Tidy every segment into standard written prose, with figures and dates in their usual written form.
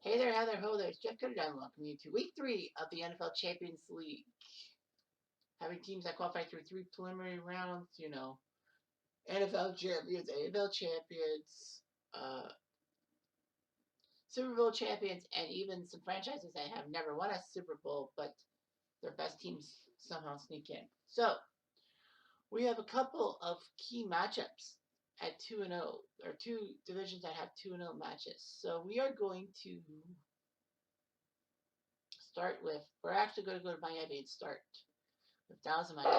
Hey there, Heather, ho there. It's Jeff Cutter down. Welcome you to week 3 of the NFL Champions League. Having teams that qualify through 3 preliminary rounds, NFL champions, AFL champions, uh, Super Bowl champions, and even some franchises that have never won a Super Bowl, but their best teams somehow sneak in. So, we have a couple of key matchups at 2-0, or two divisions that have 2-0 matches. So, we are going to start with, we're actually going to go to Miami and start with Dallas and Miami.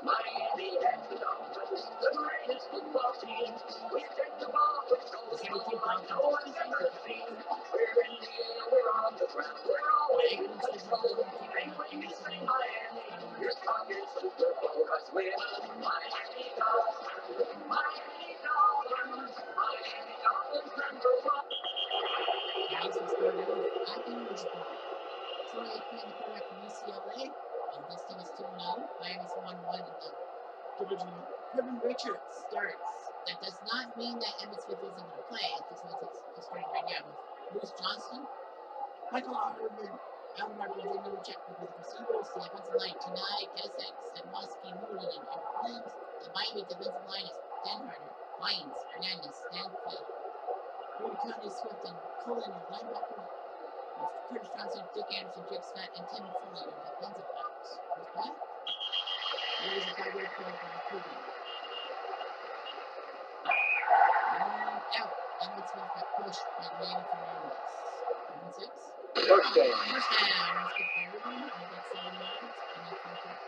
Miami and the Dolphins, the greatest football team. We take the ball, we go like no one's ever seen. We're in the air, we're on the ground, we're always in control. And when you say Miami, you're talking Super Bowl, 'cause we're the Miami Dolphins. Miami Dolphins, Miami Dolphins #1. Dallas will start out at the Orange Bowl. Troy Aikman, the quarterback from UCLA, and this team is 2-0. Miami's 1-1 in the division. Kevin Richards starts. That does not mean that Emmitt Smith isn't going to play. It just means he's starting right now with Bruce Johnston, Michael Irvin, Alan Martin, Jr. Check with the receivers. The offensive line, Tanai, Kessex, Sedmowski, Moody, and Williams. The Miami defensive line is Dan Harder, Vines, Hernandez, Stanfield, Brady County, Swift, and Cullen, the linebacker. Curtis Johnson, Dick Anderson, Jake Scott, and Tim Foley, your defensive backs. Who's back? Here's a 5-yard play by Coogan. Out. Emmitt Smith got pushed by Manny Fernandez. 7-6. First down. First down. Let's get by Irvin. He got 7 yards. And that's my first.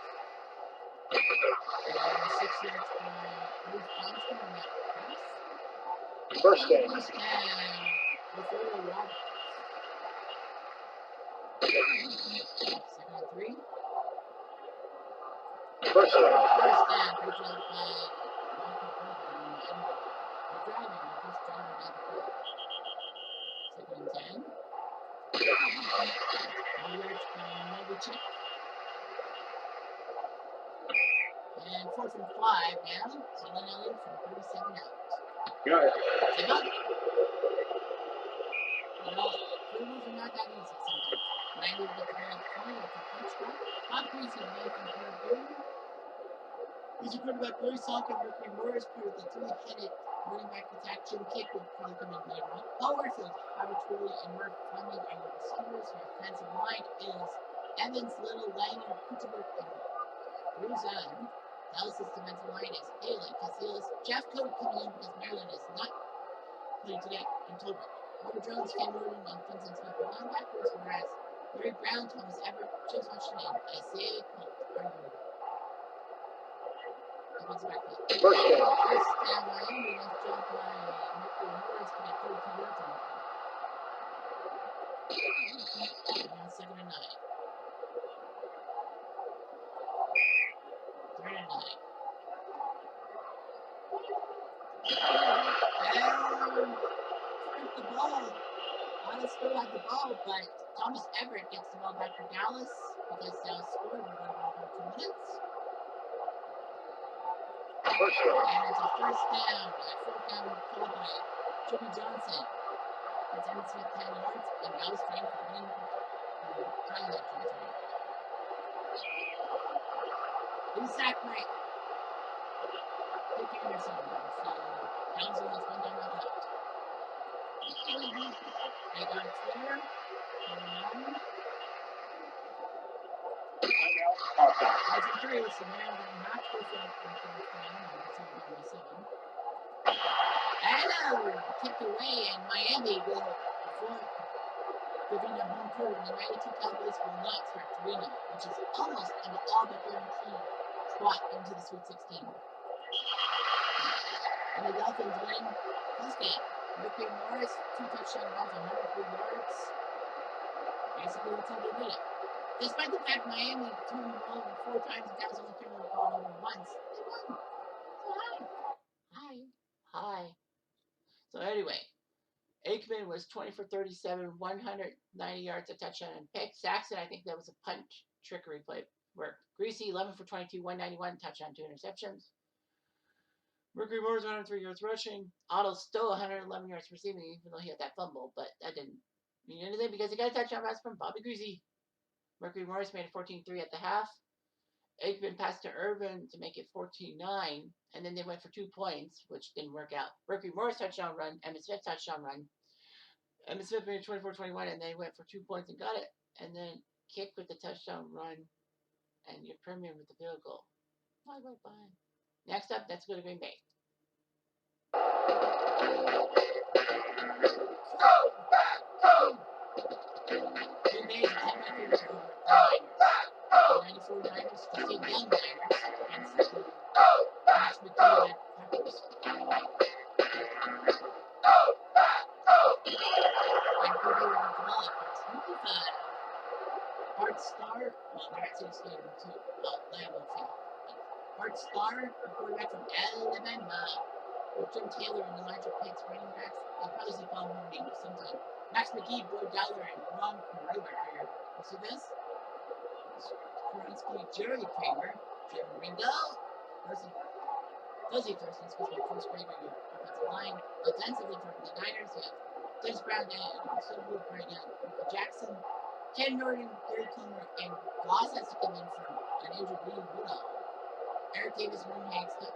And 6 yards by Bruce Johnston on that pass. First down. First down. Before Roberts. 2nd and 3. First down. First down. Good job by Michael Irvin. They're driving. They're just driving down the field. 2nd and 10. 5 yards by Novichek. And 4th and 5 now. Jalen Elliott from 37 out. Got it. Take up. Field goals are not that easy sometimes. Miami with the ball at 20 with a touchdown. Bob Greasy, man from Purdue. He's a quarterback, very solid. Mercury Morris, part of the three-headed running back attack. Jim Kick will probably come in later on. Paul Warfield, Howard Twilly, and Mark Fleming are your receivers. Your offensive line is Evans, Little, Langer, Peterborough, and Ruzan. Dallas' defensive line is Haley, Casillas, Jeff Code coming in because Maryland is not playing today in Tolbert. Robert Jones, Ken Norton, and Vincent Smith are linebackers, whereas Larry Brown, Thomas Everett, Chase Washington, and Isaiah Colt are your defensive backfield. First down. First down, Miami, nice job by Mercury Morris to get 32 yards on it. And 2nd and 9. 3rd and 9. And the ball. Dallas still had the ball, but Thomas Everett gets the ball back for Dallas because Dallas scored in about 2 minutes. First down. And it's a first down. A 4th down called by Jimmy Johnson. It's Emmitt Smith 10 yards, and Dallas trying to win time that territory. He sacked by Dick Anderson, so Dallas only has 1 timeout left. 8 yards there. 1. Offense. That's a 3, so now they're not supposed to have 4th down. It's 7. And kicked away, and Miami will, before giving them home court, and the 92 Cowboys will not start 3-0, which is almost an all but guaranteed spot into the Sweet 16. And the Dolphins win this game. Mercury Morris, 2 touchdown runs, 103 yards. Basically, that's how they did it. Despite the fact Miami turned the ball over 4 times and Dallas only turned the ball over once, they won. So hi. So anyway, Aikman was 20 for 37, 190 yards, a touchdown, and pick. Saxon, I think that was a punt trickery play. Work. Greasy, 11 for 22, 191, touchdown, 2 interceptions. Mercury Morris 103 yards rushing. Otto still 111 yards receiving, even though he had that fumble, but that didn't mean anything because he got a touchdown pass from Bobby Greasy. Mercury Morris made it 14-3 at the half. Aikman passed to Irvin to make it 14-9, and then they went for 2 points, which didn't work out. Mercury Morris touchdown run, Emmett Smith touchdown run. Emmett Smith made it 24-21, and they went for 2 points and got it. And then Kick with the touchdown run, and your Premier with the field goal. Bye. Next up, let's go to Green Bay. Green Bay is a 10-point favorite over the Niners. The 94 Niners defeat young Niners against the Max McKee Packers. And Green Bay were the ball at 25. Hard Star, well, they're at 16 too. Lambeau Field. Hard Star, a quarterback from Alabama. With Jim Taylor and Elijah Pitts running backs, you'll probably see Paul Mooney sometime. Max McKee, Boyd Dowler, and Ron Kramer are here. You see this? Kerensky, Jerry Kramer, Jim Ringo, Fuzzy Thurston, my first grader year. Offensive line, defensively for the Niners, you have Dennis Brown and Silver Brandon Jackson, Ken Norton, Gary Kilmer, and Goss has to come in from an injured Lee Widow. Eric Davis, Ron Hanks, and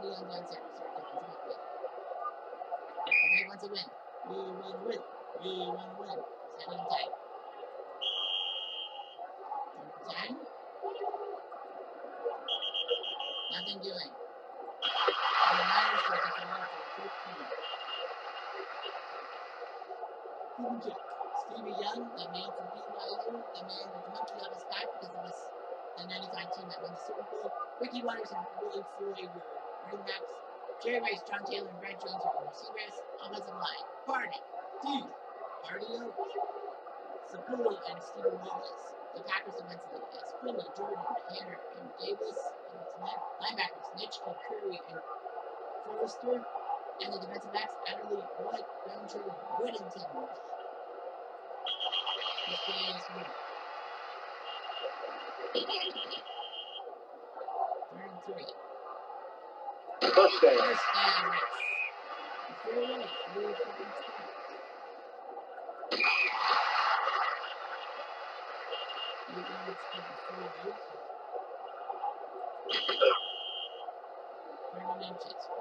Leon Johnson are defensive back. They want to win. We want to win. We want to win. 7-10. 10. Nothing doing. And the Niners are taking off for 15. Kick. Stevie Young, the man from BYU, the man with the monkey on his back because it was the 95 team that won the Super Bowl. Ricky Waters and Willie Floyd were running backs. Jerry Rice, John Taylor, and Brad Jones were receivers. Offensive line. Barnett, D, Ardio, Sapullo, and Stephen Wallace. The Packers defensively is Quinlan, Jordan, Hanner, and Davis. And its linebackers, Nitschke, Curry, and Forrester. And the defensive backs, Adderley, Wood, Bellinger, Whittington. This game is good. 3-3. First down.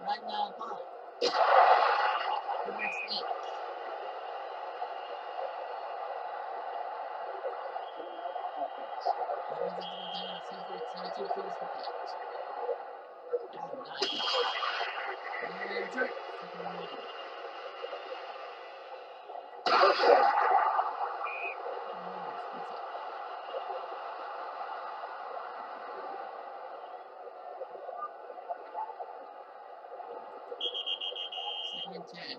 Run now, ball. The next week. Second 10.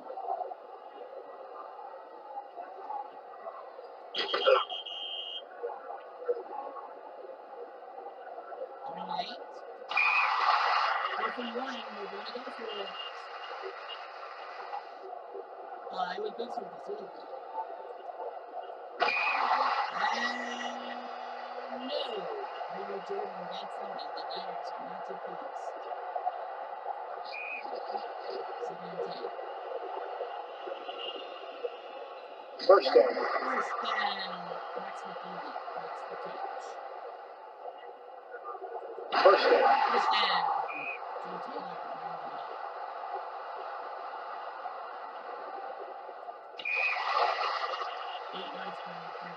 From one, we're going to go for I would go for the field goal. And no! Maybe Jordan Benson and the Niners are not too pleased. 7-10. First down. First down. Max McKee makes the catch. First down. First down. Joe Taylor. 8 yards per return.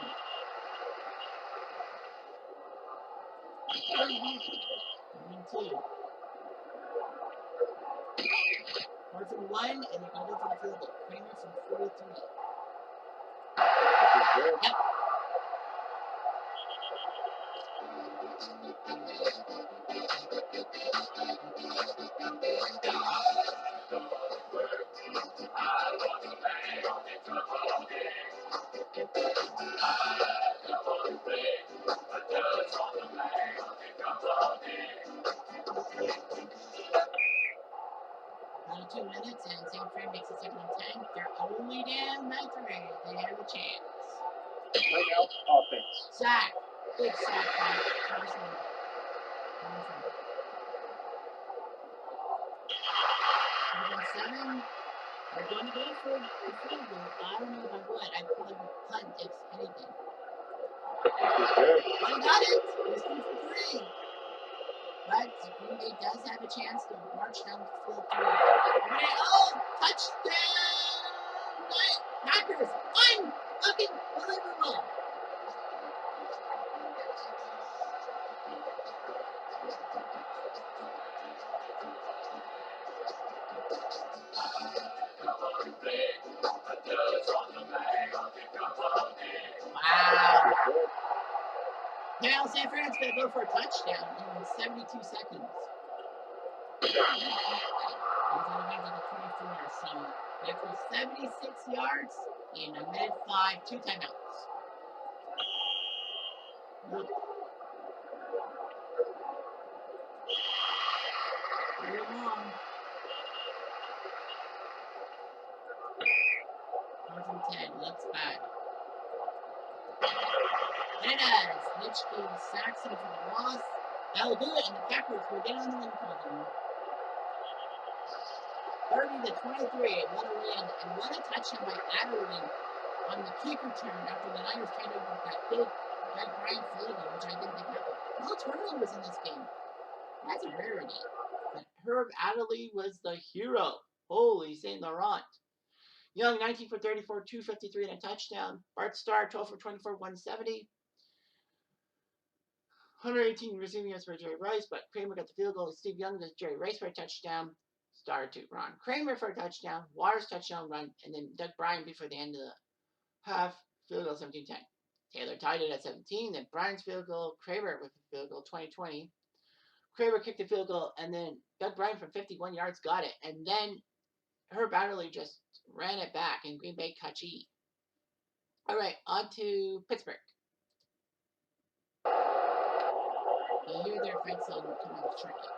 1-2. 4 from 1, and they're going to go for the field goal. Kramer from 43. Yep. About 2 minutes, and San Fran makes it 2nd and 10. They're only down by 3. They have a chance. Timeout offense. Sack. Big sack by Carson. 7. They're going to go for the field goal. I don't know if I would. I'd probably punt if anything. He's good. But he got it. He's 2 for 3. But Green Bay does have a chance to march down the field through. Oh, touchdown! Packers, unfucking believable. Wow. Now San Fran's going to go for a touchdown in 72 seconds. He's going to make it to 24, so that was 76 yards in a minute 5, 2 timeouts. Good. Move on. 110, looks bad. And it does. Mitch gives Saxon for the loss. That'll do it, and the Packers will get on the win column. 30-23. What a win, and what a touchdown by Adderley on the kick return after the Niners tried to with that big Greg Bryant field goal, which I didn't think happened. No turnovers in this game. That's a rarity. But Herb Adderley was the hero. Holy Saint Laurent. Young, 19 for 34, 253 and a touchdown. Bart Starr, 12 for 24, 170. 118 receiving yards for Jerry Rice, but Kramer got the field goal. Steve Young does Jerry Rice for a touchdown. Starr to Ron Kramer for a touchdown. Waters touchdown run, and then Doug Bryan before the end of the half. Field goal 17-10. Taylor tied it at 17. Then Bryan's field goal. Kramer with the field goal 20-20. Kramer kicked the field goal, and then Doug Bryan from 51 yards got it, and then Herb Adderley just ran it back, and Green Bay Kachi. All right, on to Pittsburgh. You hear their fight song coming shortly.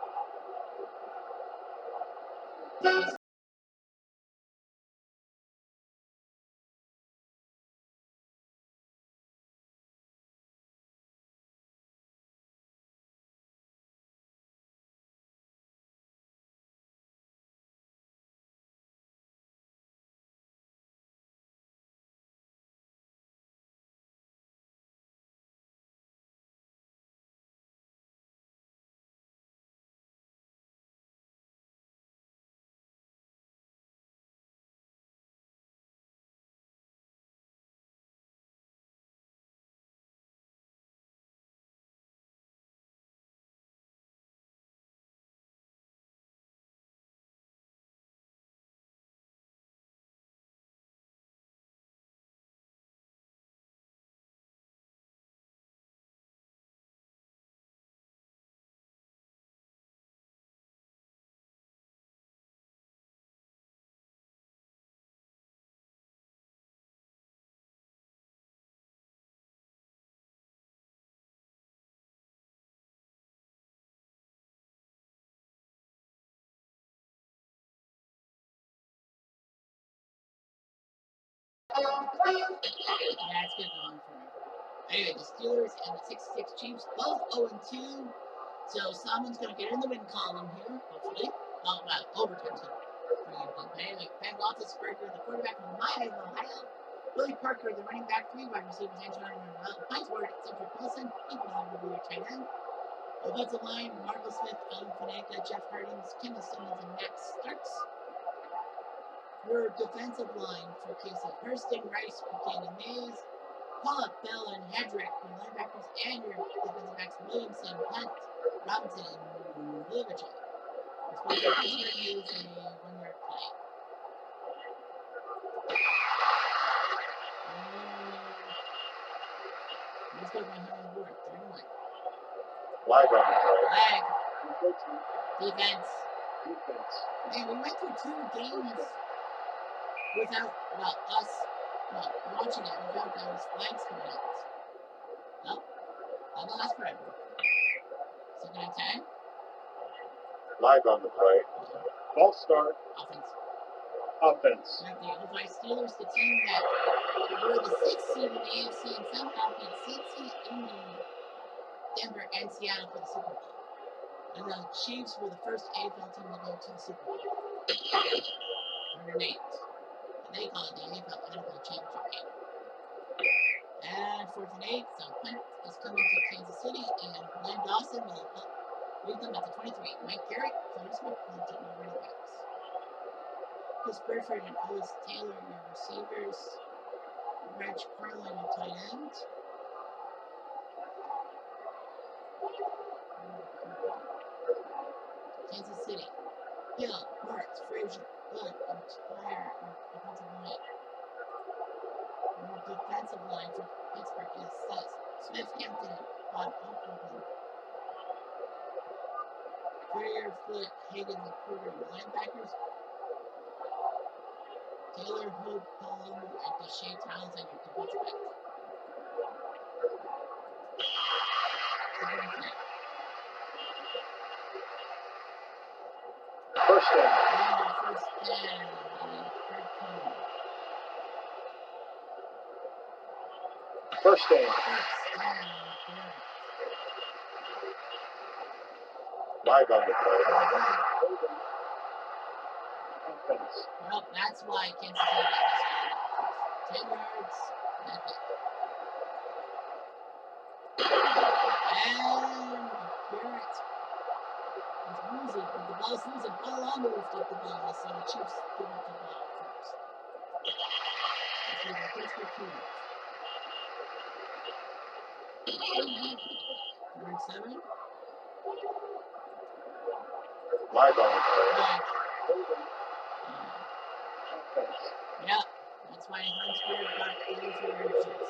Yeah, it's been going forever. Anyway, the Steelers and the 66 Chiefs both 0-2. So someone's going to get in the win column here, hopefully. Oh, well, overtime too. Anyway, Ben Roethlisberger, the quarterback from Miami, Ohio. Billy Parker, the running back, 3 wide receivers, Antonio Heinzward, Cedric Wilson, Ethan Ruby, tight end. Offensive line, Marvel Smith, Alan Faneka, Jeff Hardings, Kendall Simmons, and Max Starks. Your defensive line for Casey Hurston, Rice for Cannon Mays, Paula Bell and Hedrick for linebackers, and your defensive backs Williamson, Hunt, Robinson, and Liverpool. This was Pittsburgh is a 1-yard play. Let's go by Henry Ward, 31. Flag on the play. Flag. Defense. Man, we went through 2 games without, us watching it without those flags coming out. Nope. That'll last forever. 2nd and 10. Flag on the play. False start. Offense. Now the Ohio Steelers, the team that were the 6th seed in the AFC and somehow beat Cincy, Indy, Denver, and Seattle for the Super Bowl. And the Chiefs were the first AFL team to go to the Super Bowl. 3rd and 8. And they call it the NFL Championship game. And 4th and 8, so punt is coming to Kansas City, and Len Dawson will lead them at the 23. Mike Garrett, Clarence McClinton, your running backs. Chris Burford and Ellis Taylor, your receivers. Reg Carlin, your tight end. Kansas City, Hill, Marks, Frazier, Bud, entire offensive line. The defensive line for Pittsburgh is Smith, Hampton, Bob Alford, Ferrier, Foote, Hagan, the quarter, linebackers. Taylor, Hope, Palmer, and Deshae Townsend, your defensive backs. First down. First down. First down. Flag on the play. Well, that's why Kansas City got this 10 yards. That's it. And Garrett is losing. The ball's losing. Ball almost with the ball, so the Chiefs give up the ball first. Let's see the Pittsburgh Steelers. 3rd and 7. Flag on the play. Yeah, that's why Huntsburg got 34 inches.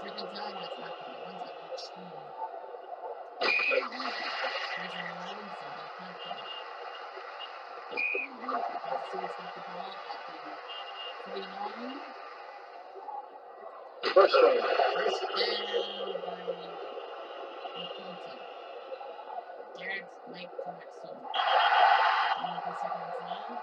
2nd down, that's not good. One's on each team. 3rd and 11, so they punt the ball. Kansas City's got the ball at the 49. First down. First down by McClinton. Garrett's Mike Clarkson. And the 2nd and 5.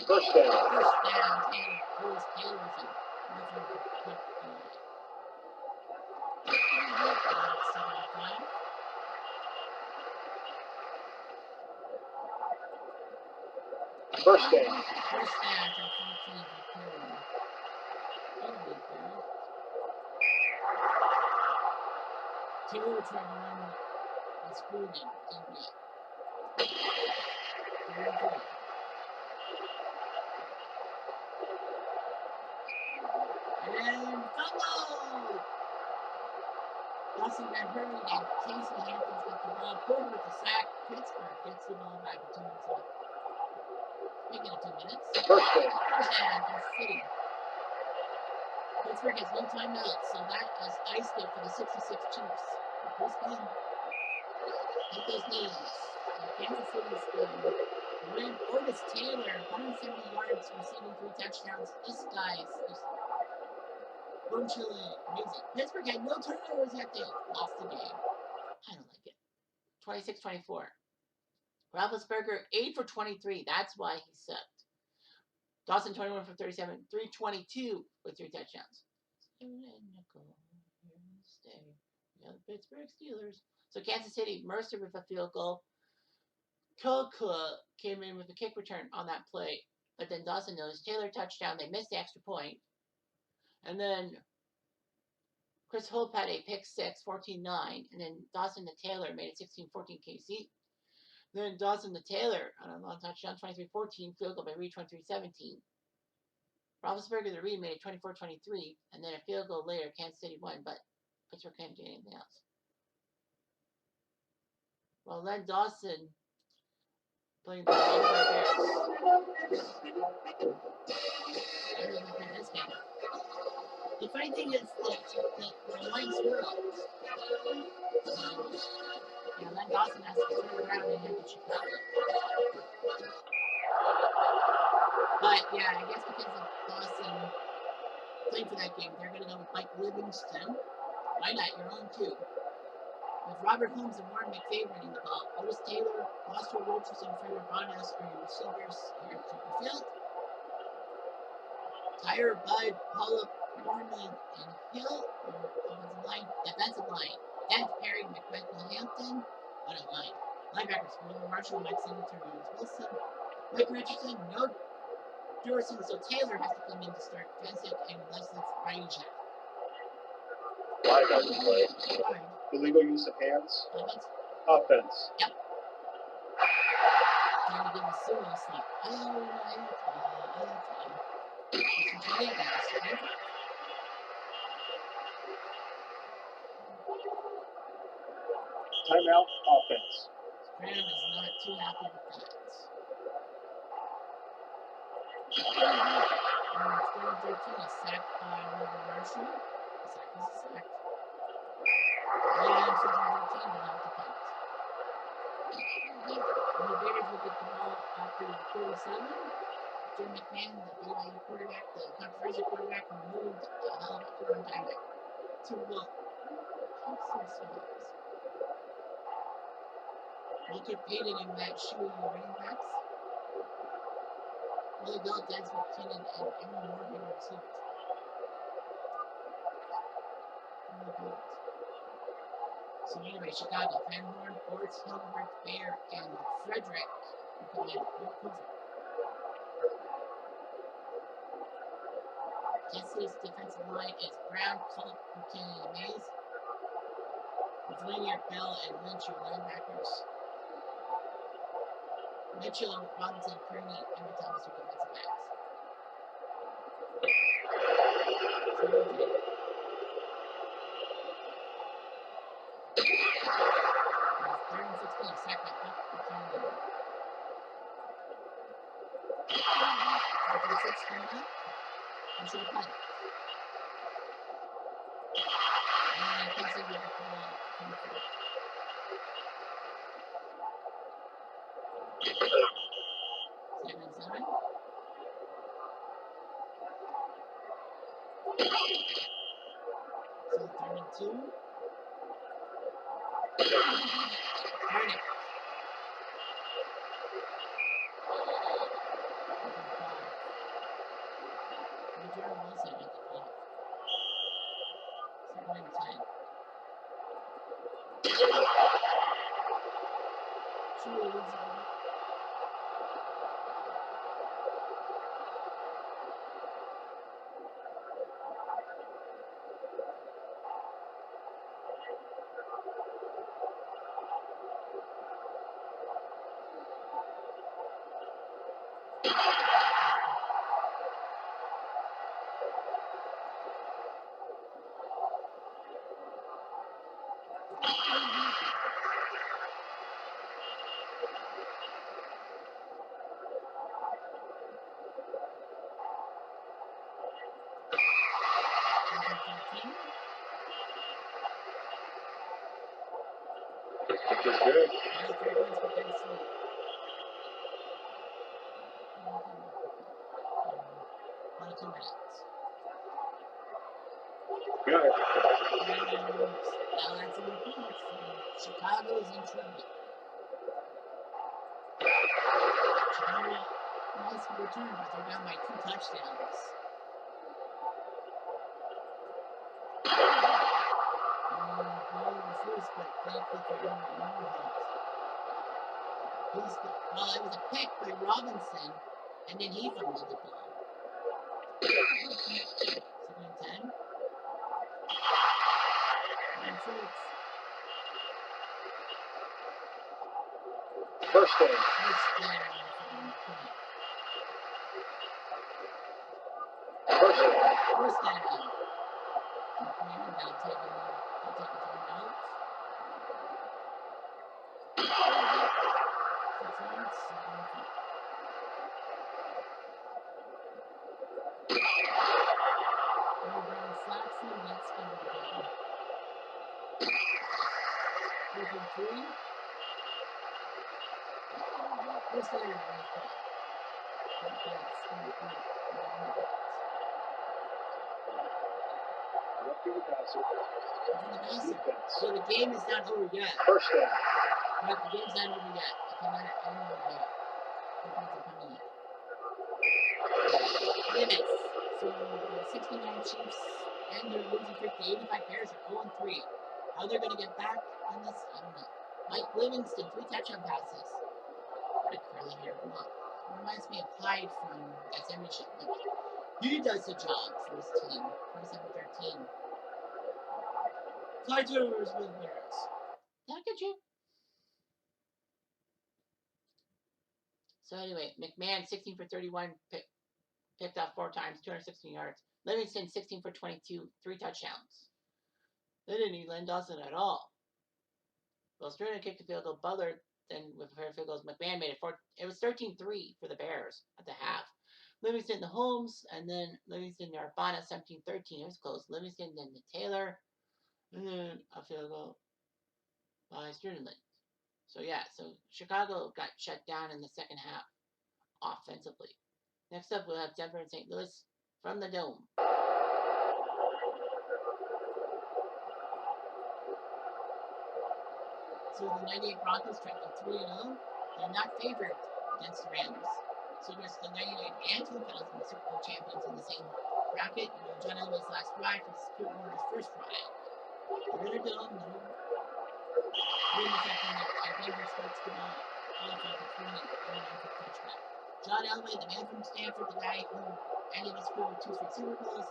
First down. First down, Taylor. Who's Taylor's in? Nothing but quick play. 2nd and 5. First down. First down to 14 for Taylor. Taylor tried to run the screen and didn't get. 3rd and 3. And fumble! Dawson got hurried, and Casey Hampton's got the ball. Porter with the sack. Pittsburgh gets the ball back with 2 minutes left. Speaking of 2 minutes. First down. First down, Kansas City. Pittsburgh has no timeout, so that is iced it for the 66 Chiefs. This game, hit those knees. Kansas City's win. Otis Taylor, 170 yards, receiving 3 touchdowns. This guy is just virtually amazing. Pittsburgh had no turnovers yet. They lost the game. I don't like it. 26-24. Roethlisberger, 8 for 23. That's why he sucked. Dawson, 21 for 37. 322 with 3 touchdowns. Stay. Yeah, the Pittsburgh Steelers. So Kansas City, Mercer with a field goal. Koka came in with a kick return on that play. But then Dawson knows Taylor touchdown. They missed the extra point. And then Chris Hope had a pick 6, 14-9. And then Dawson to Taylor made it 16-14 KC. Then Dawson to Taylor on a long touchdown, 23-14. Field goal by Reed, 23-17. Roethlisberger to Reed made it 24-23. And then a field goal later, Kansas City won. But Pittsburgh couldn't do anything else. Well, Len Dawson playing the this game. The funny thing is that the line swirls. Yeah, Len Dawson has to turn around and hit the Chicago. But yeah, I guess because of Dawson playing for that game, they're going to go with Mike Livingston. Why not? Your own too. With Robert Holmes and Warren McVay running the ball, Otis Taylor, Foster Roachers, and Frederick Bonas are your receivers here at Super Field. Tyre, Bud, Pollock, Norman, and Hill. Offensive line, defensive line. Dent, Perry, McMichael, Hampton. What a line. Linebackers, Will Marshall, Mike Singleton, Rose Wilson, Mike Richardson, no Dorson, so Taylor has to come in to start defensive, and Leslie's Riley Jack. Linebacker play. Fine. Illegal use of hands. Offense. Offense. Yep. Trying to give a solo snap. Timeout. Offense. Graham is not too happy with that. It's 13, a sack by River Marshall. A sack is a sack. Williams is 13, but not the punt. And the Bears will get the ball after 37. Jim McMahon, the BYU quarterback, the controversial quarterback, moved a helicopter one time to what? Walter Payton and Matt Shue, the running backs. Willie Bell, Dennis McKinnon, and Aaron Morgan are receivers. So anyway, Chicago, Van Horn, Bortz, Hilbert, Bear, and Frederick come in. Tennessee's defensive line is Brown, Culp, McKinnon, and Mays. Lanier, Bell, and Lynch are linebackers. Mitchell, Robinson, Kearney, and Thomas are defensive backs. Third and 16, sack by Culp, McKinnon. 4-6 coming up. And short punt. And Quincy with the ball coming through. 7-7. So 32. Hardy. Jordan Wilson at the clock. 7-10. Choose. Which is good. Good. Now that's in the points. Chicago's in trouble. Chicago, nice return, but they're down by 2 touchdowns. Ball was loose, but thankfully for him, well, it was a pick by Robinson, and then he fumbled the ball. 7-10. And First down. First down. McMahon now taking timeout. 6 yards. Brown Saxon, that's going to be good. 3. First down. So the game is not over yet. First down. But the game's not over yet. I don't know yet. Minutes. So the 69 Chiefs and their losing streak, the 85 Bears are 0-3. How they're going to get back in this, I don't know. Mike Livingston, 3 touchdown passes. What a curly hair. Reminds me of Hyde from that championship. He does the job for his team. 27-13. 5 turnovers for the Bears. Did I get you? So anyway, McMahon 16 for 31, picked off 4 times, 216 yards. Livingston 16 for 22, 3 touchdowns. They didn't need Len Dawson at all. Well, Sterling kicked the field goal. Butler then with a pair of field goals. McMahon made it 4. It was 13-3 for the Bears at the half. Livingston to Holmes, and then Livingston to Arbana 17-13. It was close. Livingston then to Taylor, and then a field goal by Sterling. So yeah, so Chicago got shut down in the second half offensively. Next up, we'll have Denver and St. Louis from the Dome. So the 98 Broncos trending 3-0. They're not favored against the Rams. So there's the 99 and 2000 Super Bowl champions in the same bracket. You know, John Elway's last drive versus Kurt Warner's first drive. They're in a dome, no. In the second, and Denver starts the ball off at the 20 and for the touchback. John Elway, the man from Stanford, the guy who ended his career with 2 straight Super Bowls,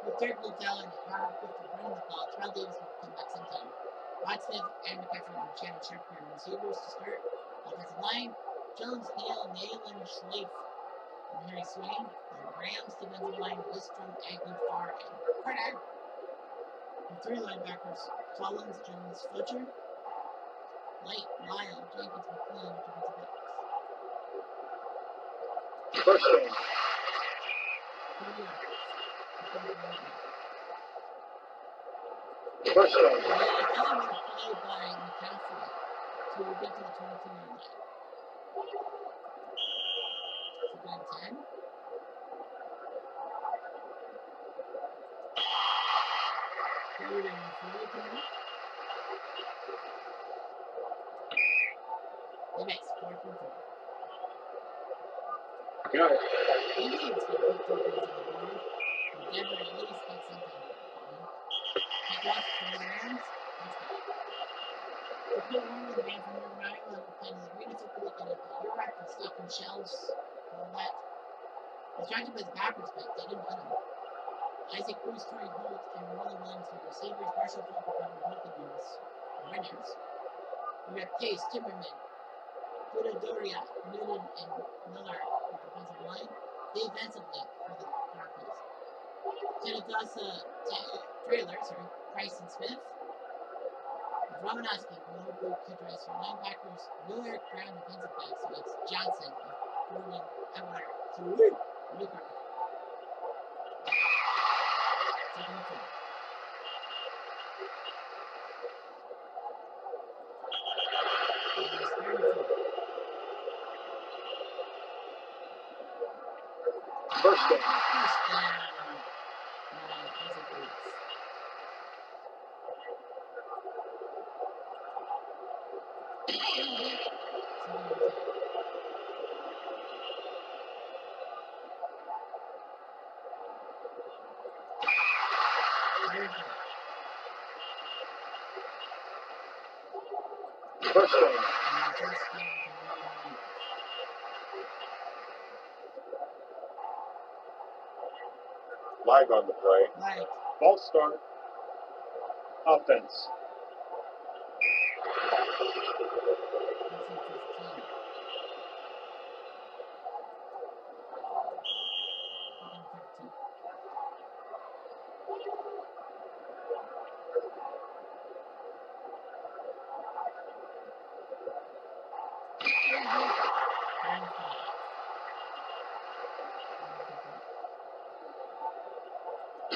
with Dirk Littell and Howard Griffith running the ball. Terrell Davis will come back sometime. Rod Smith and McCaffrey and Shannon Sharp are receivers to start. Offensive line, Jones, Neal, Nayland, Schleif, and Harry Swain. The Rams defensive line, Wistrom, Agnew, Farr, and Carter. The 3 linebackers, Collins, Jones, Fletcher, Light, Lyle, Jenkins, McClellan, defensive backs. First down. 30 yards. First down. The elevator play by McCaffrey to get to the 22-yard line. Second and 10. Third and 4. The next 4th and 4. Got it. Indians get hooked up into the board. And Denver at least gets something. Kick off for the Rams. Touchback. For Kurt Warner, the man from Northern Iowa, who played in the Arena Football League and at the Europe and stocking shelves and all that. He was trying to play the Packers, but they didn't want him. Isaac Bruce, Torrey Holt, and Roland Williams for receivers. Marshall Falk, Robert Wilkins, the runners. We got Pace, Timmerman, Doria, Newton, and Miller for the offensive line. Defensively for the Broncos. Tenagasa, Trailer, Price and Smith. Romanowski, Nobu, Kidris for linebackers. Miller, Brown, defensive back. So it's Johnson, Gordon, Edward, New Carter. Second and 4. It's 3rd and 4. First down. First down. Isaac Bruce. First down. Flag on the play. Like, False start. Offense.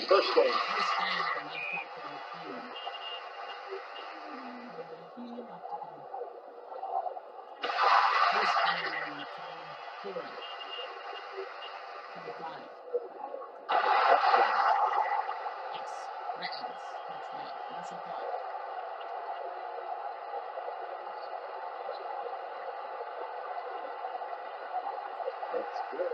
First down. That's good.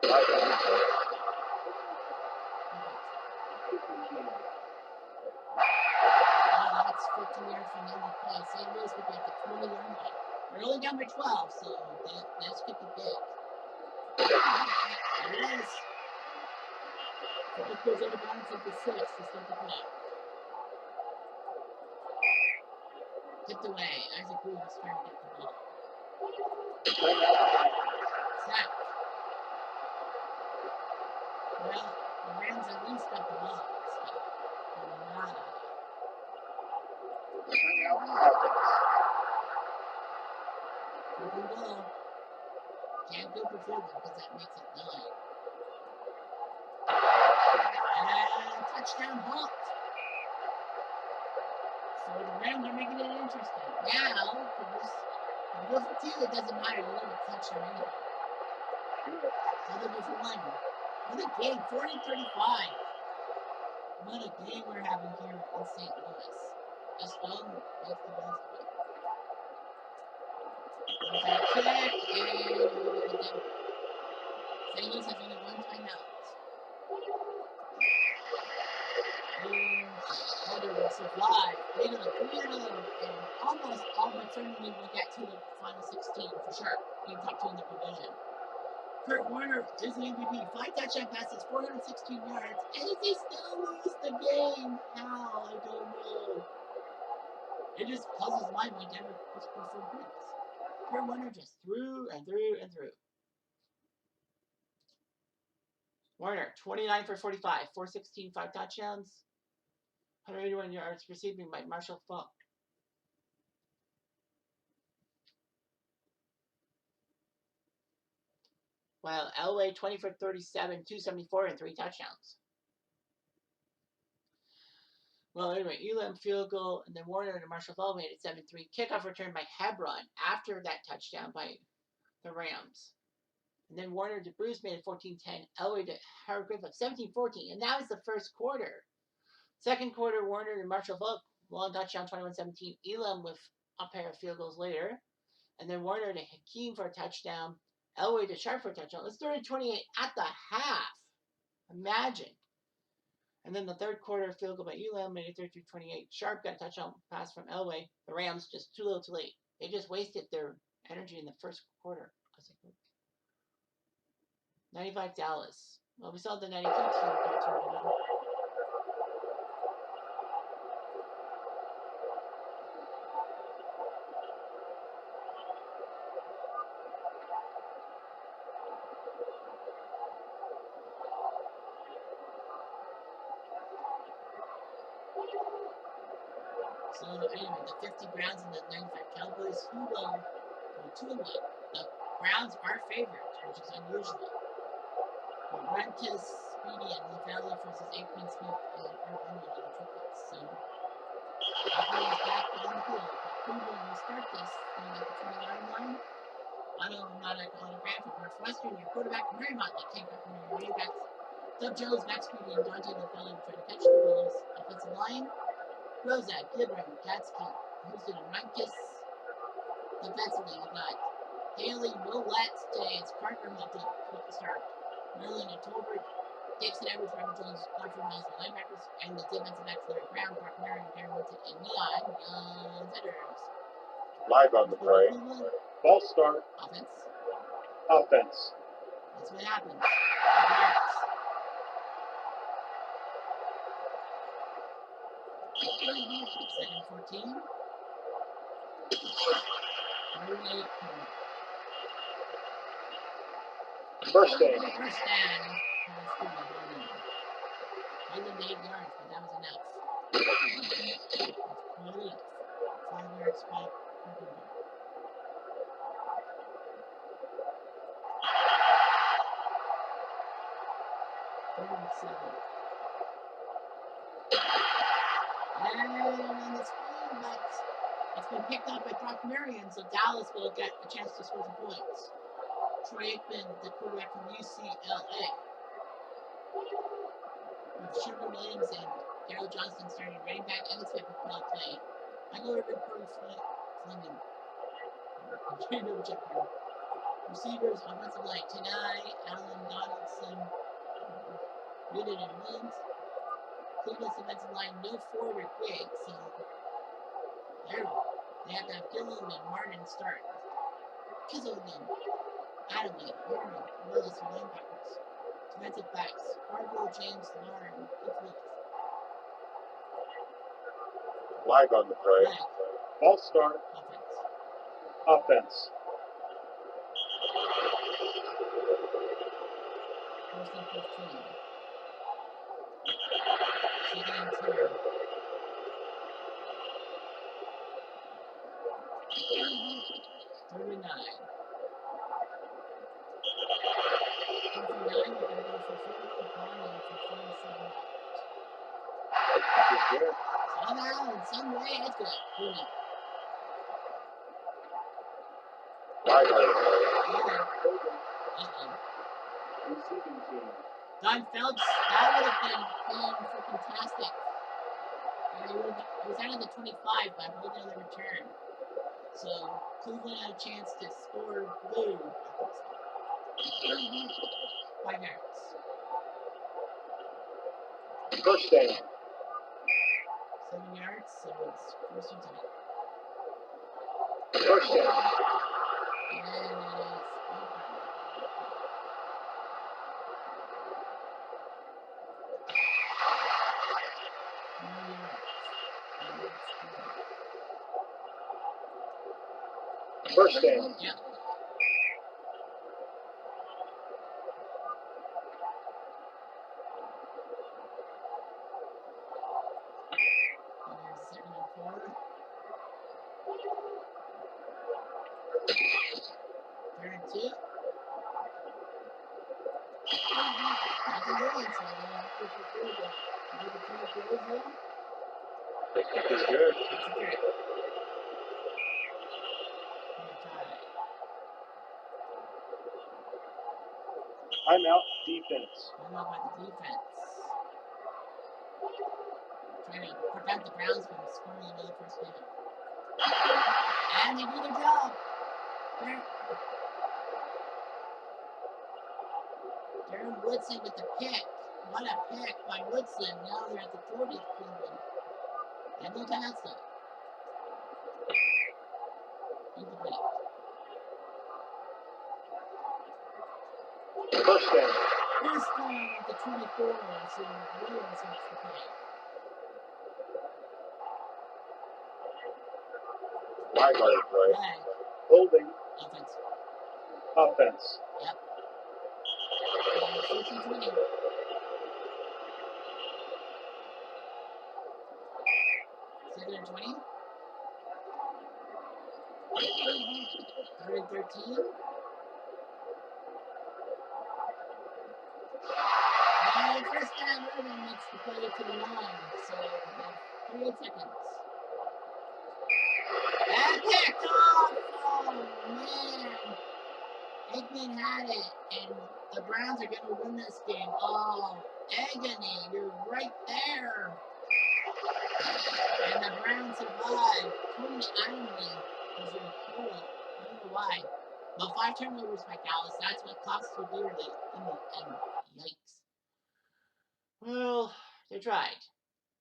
Live on the play. That's 15 yards from the end of the play. St. Louis would be at the 20-yard line. They're only down by 12, so this could be big. It is. It goes out of bounds at the 6 to start the clock. Tipped away. Isaac Bruce is trying to get the ball. Sack. Well, the Rams at least got the ball. Second goal. Can't go for field goal because that makes it 9. And touchdown Hawks. So the Rams are making it interesting. Now, if you go for 2, it doesn't matter. You don't get touchdown anyway. So they go for 1. What a game. 40-35. What a game we're having here in St. Louis. Just fun. That's the best of it. That kick and St. Louis has only 1 timeout. Holder will survive. They go 3-0 and almost all but certainly will get to the final 16 for sure. You can talk to in the division. Kurt Warner is the MVP. 5 touchdown passes, 416 yards, and if they still lose the game, how? I don't know. It just puzzles my mind. Denver just scored 4 points. Kurt Warner just threw and threw and threw. Warner, 29 for 45, 416, 5 touchdowns, 181 yards receiving by Marshall Faulk. While Elway 20 for 37, 274, and 3 touchdowns. Well, anyway, Elam field goal, and then Warner and Marshall Faulk made it 7-3. Kickoff return by Hebron after that touchdown by the Rams. And then Warner to Bruce made it 14-10. Elway to Howard Griffith 17-14, and that was the first quarter. Second quarter, Warner and Marshall Faulk long touchdown 21-17. Elam with a pair of field goals later, and then Warner to Hakeem for a touchdown. Elway to Sharp for a touchdown. It's 30-28 at the half. Imagine. And then the third quarter field goal by Elam made it 33-28. Sharp got a touchdown pass from Elway. The Rams just too little too late. They just wasted their energy in the first quarter. 95 Dallas. Well, we saw the 92 team go 2-0. So anyway, the 50 Browns and the 95 Cowboys, who will go 2-1. The Browns are favorites, which is unusual. Rentis, Speedy, and LaValle versus Aikman, Smith, and Urban on the triplets. So Aikman is back on the field. Cleveland will start this thing at the 20-yard line. I'm not a autograph from Northwestern. Your quarterback, Mary Motley, can't back from your running backs. Doug Jones, Max Speedy, and Dante LaValle will try to catch the balls. Offensive line, Rozak, Gibran, Gatsky, Houston, and Rankus. Defensively, you got Haley, Willett, James, Parker, Multi, start. Merlin and Tolbert, Dixon Edwards, Robert Jones, Godfrey Miles, the linebackers, and the defensive backs, Larry Brown, Brock Mary, Darren Woodson, and Neon Feathers. Live on the play. Ball start. Offense. Offense. That's what happens. 2nd 14. 38. First down. First down. Wasn't 8 yards, but that was enough. That's quite enough. 5-yard spot. 37. And on the screen, but it's been picked up by Brock Marion, so Dallas will get a chance to score some points. Troy Aikman, the quarterback from UCLA. With Sugar Williams and Darryl Johnston starting running back, and it's been a well play. I go over Corey Fleming. Receivers, offensive line, Tanai, Allen, Donald, Muted and wins. Cleveland's defensive line, no forward quick, so they have to have Gillum and Martin start. Kizzleton, Adamy, Warren, Willis for linebackers. Defensive backs, Hargrove, James, Lamar, and Keith Willis. Flag on the play. Flag. False start. Offense. First and 15. Second and 2. 39. 39, they're going to go for 40. Barney for 47. Somehow, in some way, it's good. 40. Flag on the play. Receiving team. Don Phelps, that would have been fantastic. He was out of the 25 by holding on the return. So Cleveland had a chance to score blue. 5 yards. First down. 7 yards, so it's first and 10. First down. And it is 9 yards. First down. Yeah. Second and 4. Third and 2. Nothing doing, so they're going to push the field goal. Give it to Groza. Is good. That's a threat. Timeout defense. I'm up by the defense. Trying to prevent the Browns from scoring another first down. And they do their job. Darren Woodson with the pick. What a pick by Woodson. Now they're at the 40th Cleveland. And no timeouts though. Incomplete. First down. First down at the 24, so Williams makes the play. Flag on the play. Flag. Holding. Offense. Offense. Yep. First and 20. Second and 20. Third and 13. And first down, Irvin makes the play to the 9, so 38 seconds. And picked off! Oh, man. Aikman had it, and the Browns are going to win this game. Oh, agony, you're right there. And the Browns survive. Tony Ironley was your hero. I don't know why. But 5 turnovers by Dallas. That's what cost you dearly in the end. Yikes. Well, they tried.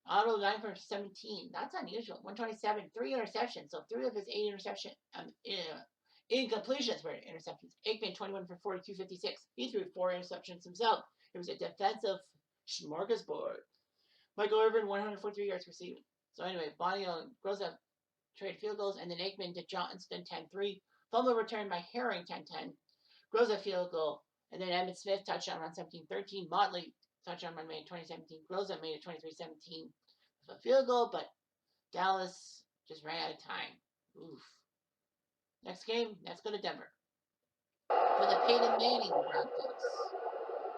Otto 9 for 17. That's unusual. 127, 3 interceptions. So 3 of his 8 incompletions were interceptions. Aikman 21 for 42, 56. He threw 4 interceptions himself. It was a defensive smorgasbord. Michael Irvin 143 yards receiving. So anyway, Bonnie and Groza trade field goals, and then Aikman to Johnston 10-3. Fumble return by Herring 10-10. Groza field goal, and then Emmitt Smith touchdown on 17-13. Motley touchdown on made 2017. Groza made it 23-17. A field goal, but Dallas just ran out of time. Oof. Next game, let's go to Denver. For the Peyton Manning Broncos.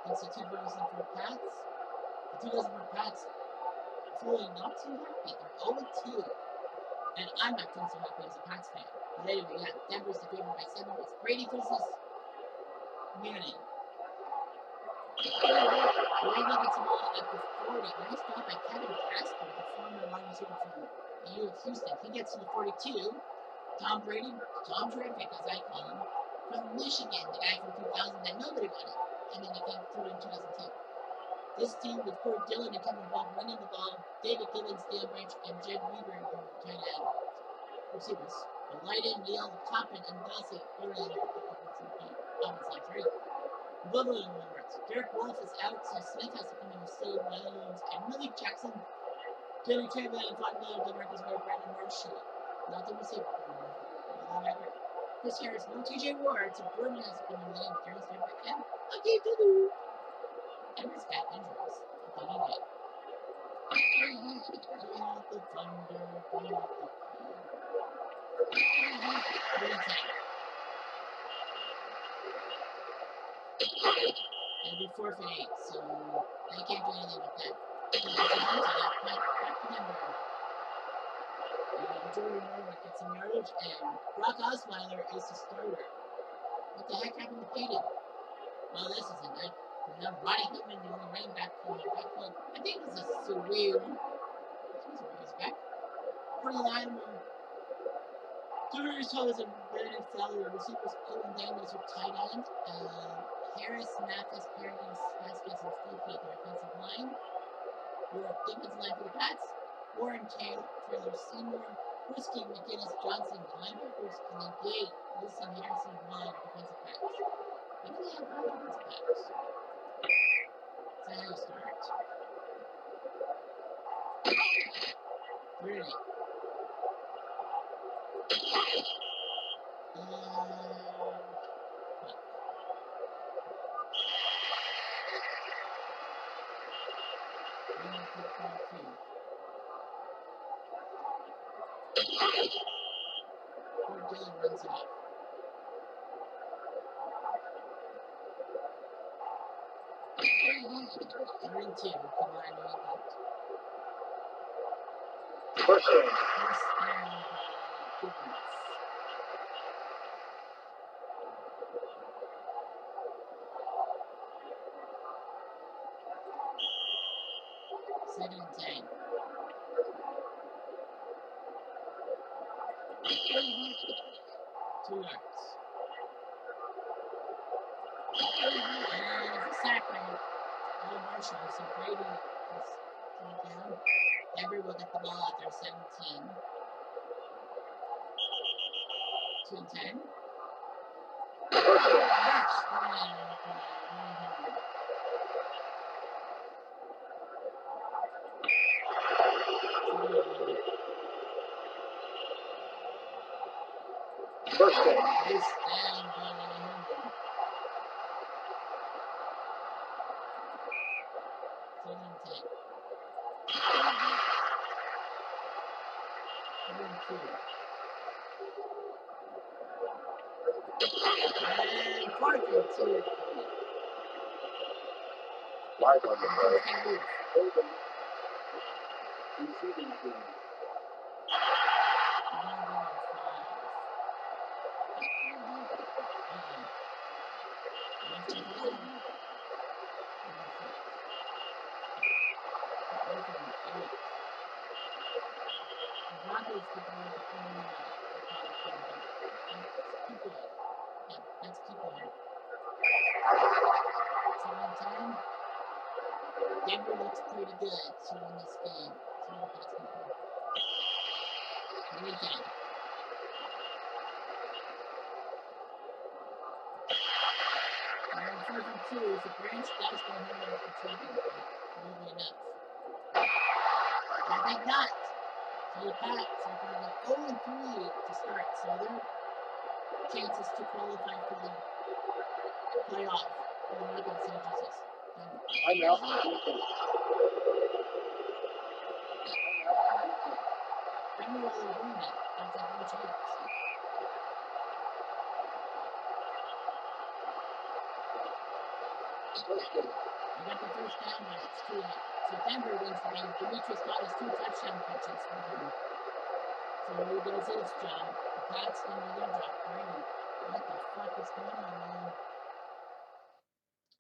Against the 247 Pats. The 247 Pats feeling not too happy. They're 0-2. And I'm not feeling so happy as a Pats fan. But anyway, yeah, Denver's the favorite by 7. It's Brady versus Manning. Brady gets the ball at the 40. Nice stop by Kevin Casper, the former wide receiver from the U of Houston. He gets to the 42. Tom Terrific, as I call him, from Michigan, the guy from 2000 that nobody wanted. And then he came through in 2010. This team with Ford Dillon and Kevin Bob running the ball, David Gibbons, Dan Branch, and Jed Weaver were tight end receivers. Leiden, Neal, Toppin, and Dawson were in the offensive three. Bubbling numbers. Derek Wolf is out, so Smith has to come in with Sil Williams and Malik Jackson. Danny Traven and Todd Miller, DeMarcus Ware, Brandon Marshall. Not the receiver. Chris Harris, no TJ Ward, so Gordon has to come in with Terrence Denver and Akeem Tudu. And he's got injuries. They need it. Bring out the thunder, bring out the It'll be 4 for 8, so they can't do anything with that. Jordan Norwood gets some yardage, and Brock Osweiler is the starter. What the heck happened to Peyton? Well, this isn't good for them. Roddy Hillman, the only running back from the backfield. I think this is Surreal. He's back. For the line, Darius Hall is a Brandon Fowler. Receivers Owen Daniels with tight end. Harris, Mathis, Paradis, Vasquez, and Stokey at the offensive line. Your defensive line for the Pats. Warren Taylor, Seymour, Whiskey, McGinnis, Johnson, the linebackers, and then Gate, Wilson, Harrison, Waller, defensive backs. I think they have 5 defensive backs. So how you start? 30. Ford Dillon runs it off. 3-2, come on, New England. First down. Second and 10. 2 yards. And it's a sack by Marshall, so Brady is down. Denver will get the ball at their 17. 2 and 10. First down. First down by Hendon. 7 and 10. 2. And 4th and 2. Live on the play. Holding. Receiving team. Let's keep going. 7-10. Denver looks pretty good to win this game. Weekend. And 4th and 2 is a branch that's going to hurt the second. Will be enough. I think not. So the Pats are going to go 0-3 to start, so their chances to qualify for the playoff for the Nuggets chances. I'm out for defense. I knew why they were doing that. That's like no chance. I got the first down, but it's too late. So Denver wins the game. Demetrius got his 2 touchdown catches for him. So he does his job. The Pats didn't do their job. Brady, what the fuck is going on, man?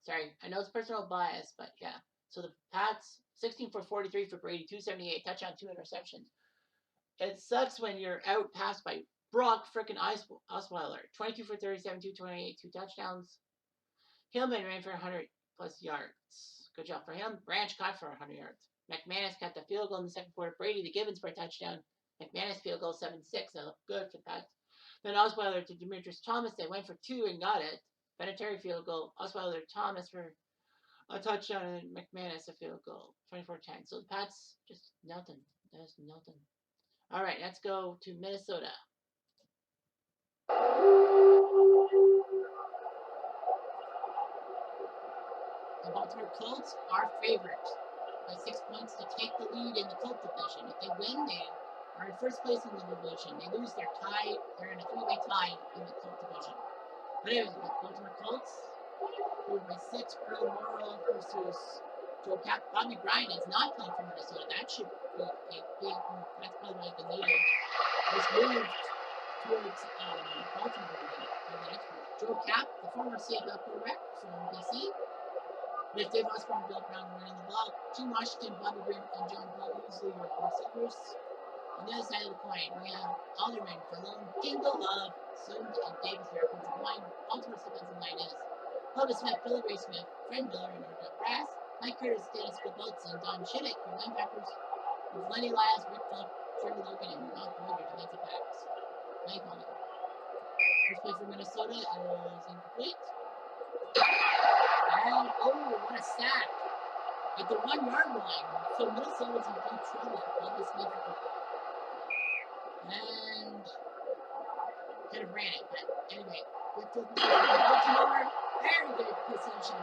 Sorry, I know it's personal bias, but yeah. So the Pats, 16 for 43 for Brady, 278, touchdown, 2 interceptions. It sucks when you're out passed by Brock frickin' Osweiler. 22 for 37, 228, 2 touchdowns. Hillman ran for 100 plus yards. Good job for him. Branch caught for 100 yards. McManus got the field goal in the second quarter. Brady to Gibbons for a touchdown. McManus field goal 7-6. That looked good for that. Then Osweiler to Demetrius Thomas. They went for 2 and got it. Vinatieri field goal. Osweiler to Thomas for a touchdown, and McManus a field goal. 24-10. So the Pats just nothing. There's nothing. All right, let's go to Minnesota. The Baltimore Colts are favorites by 6 points to take the lead in the Colt division. If they win, they are in first place in the division. They lose their tie. They're in a 3-way tie in the Colt division. But anyway, the Baltimore Colts favored by 6. Earl Morrow versus Joe Cap. Bobby Bryant is not playing for Minnesota. That should be a big move. That's probably why the leader was moved towards Baltimore in the next week. Joe Cap, the former CFL quarterback from BC. With Dave Osborne, Bill Brown running the ball. Gene Washington, Bobby Grimm, and John Paul Usley are receivers. On the other side of the coin, we have Alderman, Verlone, Dingle, Love, Sund, and Davis for offensive line. Baltimore's defensive line is Bubba Smith, Billy Ray Smith, Fred Miller, and Arthur Brass. Mike Curtis, Dennis Goboltz, and Don Shiddick for linebackers. With Lenny Lyles, Rick Phillip, Trevor Logan, and Rob Boyd are defensive backs. Mike Holland. First play for Minnesota is incomplete. And, what a sack. At the 1-yard line. So Minnesota's in deep trouble. Bubba Smith. And could have ran it, but anyway. Good field position for Baltimore. Very good position.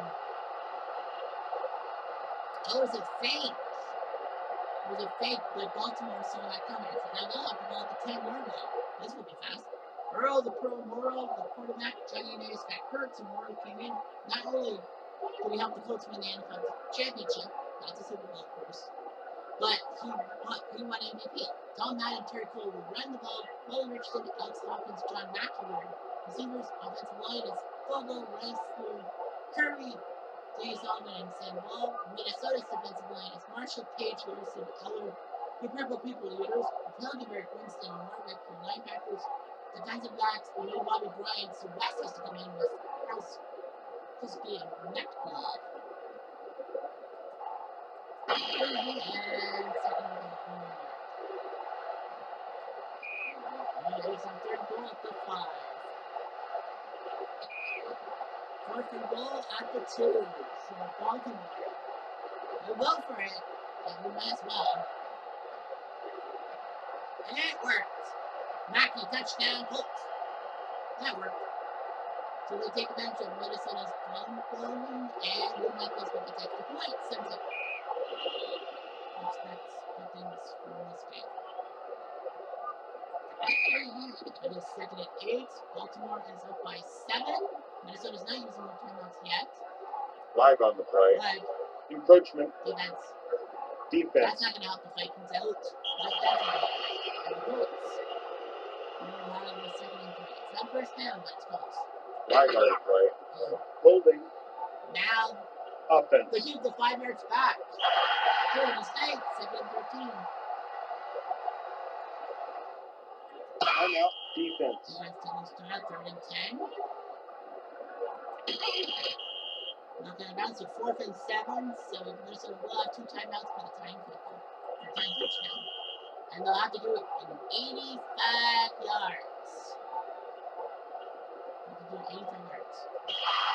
Oh, it was a fake. It was a fake, but Baltimore saw that coming. So now they'll have the ball at the 10-yard line. This will be fast. Earl, the pro Morrow, the quarterback, Johnny Nace got hurt, so Morrow came in. Not only did he help the Colts win the NFL Championship, not the Super Bowl, of course, but he won MVP. Tom Madden, Terry Cole will run the ball. Willie Richardson, Alex Hawkins, John McElroy. Receivers, offensive line is Fogo, Rice, Curry, Jay Sullivan, and Sam Ball. Minnesota's defensive line is Marshall, Page, Larson, Eller. The Purple People leaders, Hilgenberg, Winston, and Marvick for linebackers. Defensive backs, no Bobby Bryant, so West has to come in with House, Crispy, and Neckball. And second and goal. It's on third goal at the 5. Fourth and goal at the 2. So Baltimore will go for it, and we might as well. And it worked. Mackey touchdown, Colts. That worked. So they take advantage of Minnesota's problem, and we might as well get the extra point. 7-6. Expect good things from this game. It is second and 8. Baltimore is up by 7. Minnesota's not using their timeouts yet. Live on the play. Live. Encroachment. Defense. Defense. That's not going to help the Vikings out. But that's all right. And the Colts will have the second and 3. It's not first down, but it's close. Live on the play. Holding. Now, Offense. they keep the 5 yards back. Florida State, second and 13. Timeout. Defense. Defense taking start, third and 10. Not going to bounce, so 4th and 7. So Minnesota will have 2 timeouts by the time for time touchdown. And they'll have to do it in 85 yards. They'll have to do it 85 yards.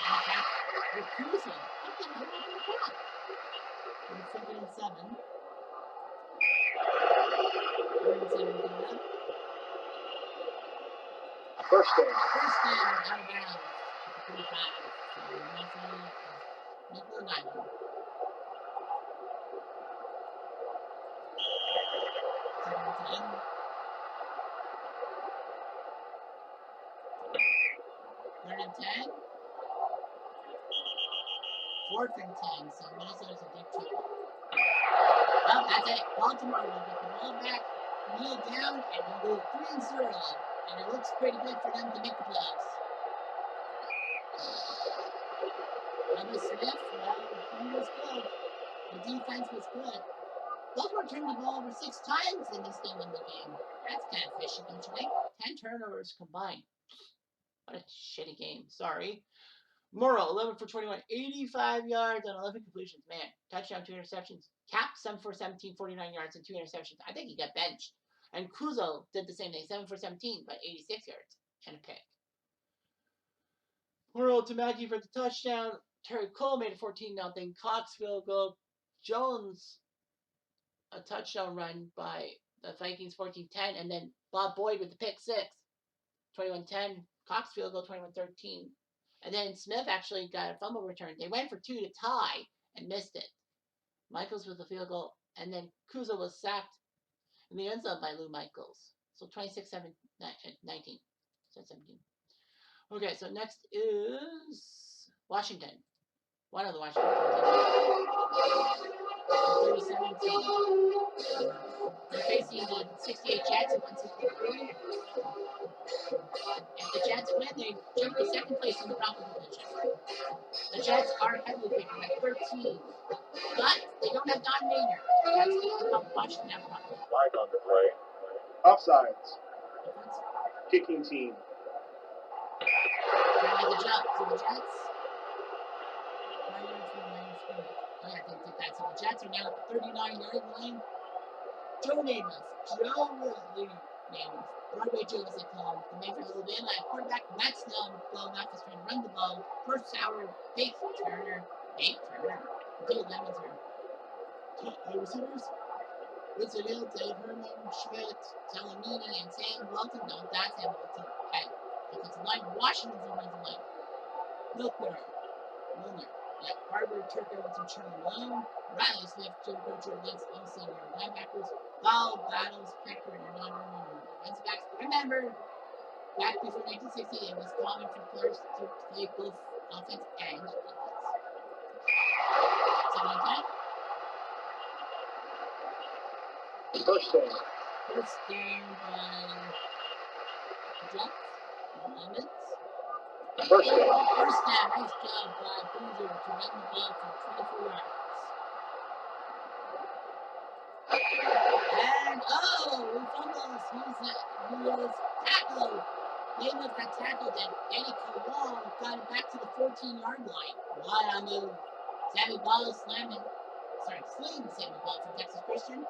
And Cap, they're cruising. How can I not do that? And 2nd and 7. 3rd and 7 coming up. First down. First down, out of bounds. 45. So Minnesota is nickel and diamond. 2nd and 10. 3rd and 10. 4th and 10. So Minnesota's in deep trouble. Well, that's it. Baltimore will get the ball back, kneel down, and we'll go 3-0. And it looks pretty good for them to make the playoffs. Bubba Smith, well, he was good. The defense was good. Baltimore turned the ball over 6 times in this game in the game. That's kind of fishy, don't you think? 10 turnovers combined. What a shitty game. Sorry. Morrow, 11 for 21, 85 yards and 11 completions. Man, touchdown, 2 interceptions. Cap, 7 for 17, 49 yards and 2 interceptions. I think he got benched. And Kuzo did the same thing, 7 for 17, but 86 yards and a pick. Morrow to Mackey for the touchdown. Terry Cole made it 14-0. Cox field goal. Jones, a touchdown run by the Vikings, 14-10. And then Bob Boyd with the pick 6, 21-10. Cox field goal, 21-13. And then Smith actually got a fumble return. They went for 2 to tie and missed it. Michaels with the field goal. And then Kuzo was sacked in the end zone by Lou Michaels. So 26-19. 17. Okay, so next is Washington. One of the Washington teams. 30-17. They're facing the 68 Jets at 163. If the Jets win, they jump to second place in the Broncos division. The Jets are heavily favored at 13. But they don't have Don Maynard. That's going to help Washington have problems. Flag on the play. Offsides. Kicking team. Trying to jump to the Jets. 5 yards from the line of scrimmage. Oh, yeah, they did that. So the Jets are now at the 39-yard line. Joe Namath. Broadway Joe, as they call him. The Mayfield Alabama at quarterback. Matt Snell blowing off his trying to run the ball. First hour, Big Turner. Until Lemon's turn. Receivers. Richard Hill, Dave Herman, Schmidt, Talamini, and Sam Walton. No, that's Sam Walton. At offensive line. Washington's offensive line. Milner. Yeah, Barber, Turco, and Charlie Malone. Riley Smith, Jim Coacher against all senior linebackers. Ball, Battles, Pecker, and Hernando. Defensive backs. Remember, back before 1960, it was common for players to play both offense and defense. 7-10. First down. First down by Jets. Lemons. First down. First down. Nice job by Boozer to run the ball for 24 yards. And he fumbles. He is tackled. Namath got tackled, and Eddie Kowal got it back to the 14-yard line. What a move. Sammy Ball slinging Sammy Ball from Texas Christian.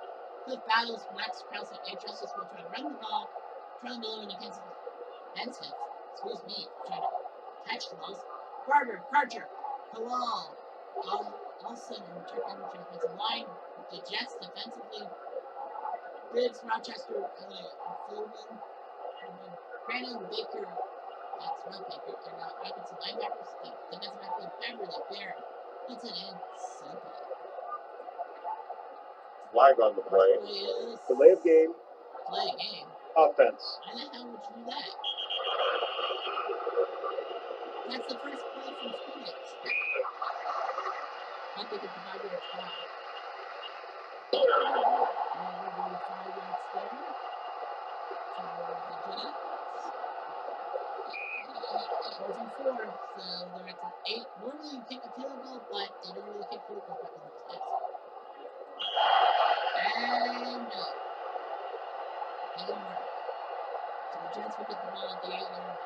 Cliff Battles, Max Krause, and Justice will try to run the ball. Charlie Miller and Smith, trying to catch the balls. Barber, Karcher, Kowal, Olsen, and Turk Anderson offensive line. The Jets defensively. Briggs, Rochester, Philbin, Brandon Baker, that's Rod Baker, and offensive linebackers, defensive backfield, Beverly, Barrett, Hudson, and Simple. Flag on the play. Delay of game. Delay of game. Offense. Why the hell would you do that? That's the first play from scrimmage. I think it's a 5-yard spot. And we'll do 5 yards there. For the Jets. 4th and 4, so they're at the 8. Normally you kick a field goal, but they don't really kick field goals back in those days. And no. They didn't work. So the Jets will get the ball at the 8-yard line.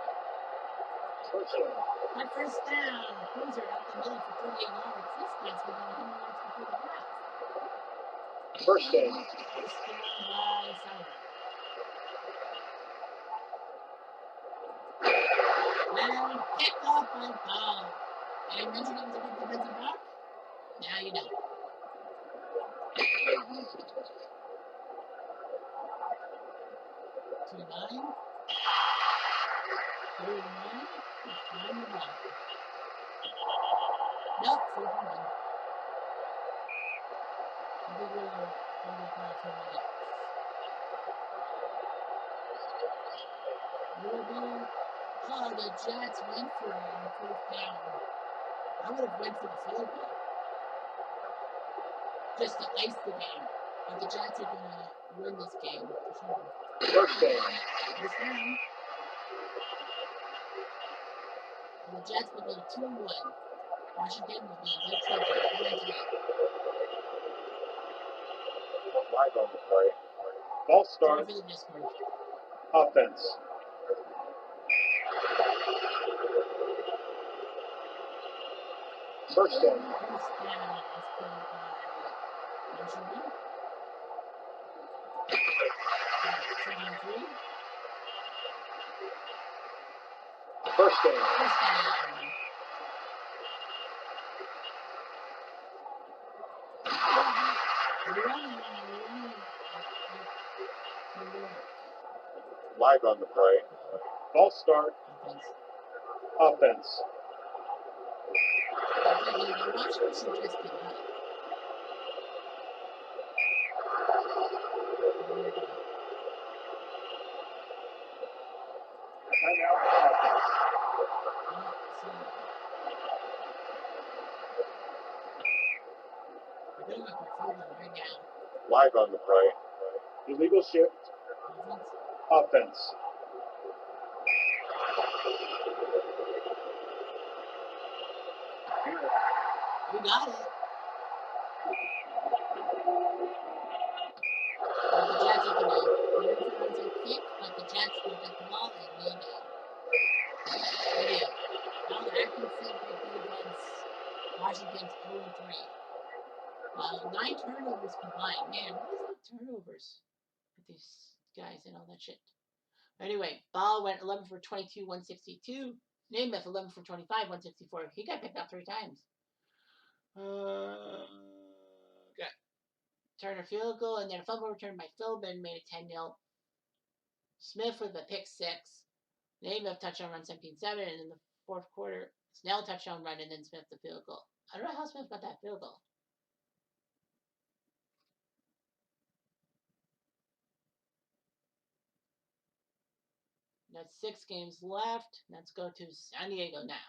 First down. On first down, Cruiser up the middle for 38 yards. This guy's been 100 yards before the half. First down. First down by Sauer. And picked up by Ball. Did I mention it was a good defensive back? Now you know. 2-9. 3-9. It's time to block. Nope, 4-1. I think we're under 5 minutes. The Jets went for it on 4th down. I would have went for the field goal. Just to ice the game. But the Jets are going to win this game for sure. First down. First down. And the Jets will go 2-1. Washington will be in good trouble. Flag on the play. False Sorry start. for the Discord. Offense. First down. First down is called by Washington. Second and 3. First down. First down. Flag on the play. False start. Offense. Washington should just give up. Timeout. Offense. We're doing a performance right now. Flag on the play. Illegal shift. Offense. You got it. But the Jets are going to returns a kick, but the Jets will get the ball and lead it. Video. Now Atkinson victory against Washington's 0-3. 9 turnovers combined. Man, what is the turnovers with these guys and all that shit? Anyway, Ball went 11 for 22, 162. Namath 11 for 25, 164. He got picked up 3 times. Got Turner field goal, and then a fumble return by Philbin made it 10-0. Smith with a pick 6. Namath touchdown run 17-7, and in the fourth quarter, Snell touchdown run, and then Smith the field goal. I don't know how Smith got that field goal. That's 6 games left. Let's go to San Diego now.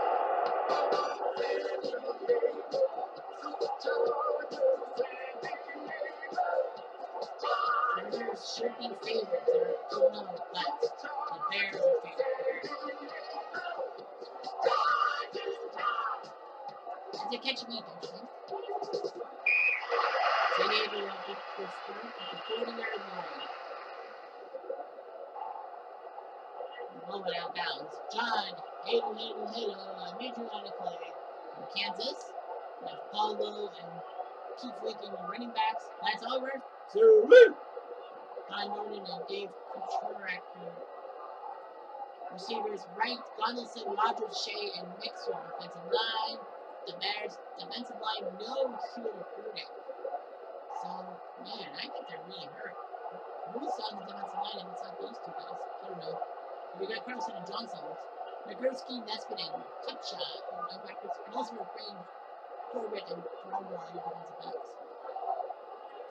Chargers should be favorites. They're 2-0, but the Bears are favorites. Is it catching me, don't you think? San Diego will get the start at the 40-yard line. The ball went out of bounds. John, a major line of play from Kansas. We have Paulo and Keith Lincoln, the running backs. That's over. Con Norton and Dave Kucherak, receivers. Wright, Donaldson, Rogers, Shea, and Mixer. Offensive line. The Bears' defensive line, no Hewlett recruiting. So, man, I think they're really hurt. Who's on the defensive line if it's not those 2 guys? I don't know. We got Carlson and Johnson. Nagurski, Nesbitt, and Kupcha, linebackers. And also we're playing Corbett and Brownwell on defensive backs.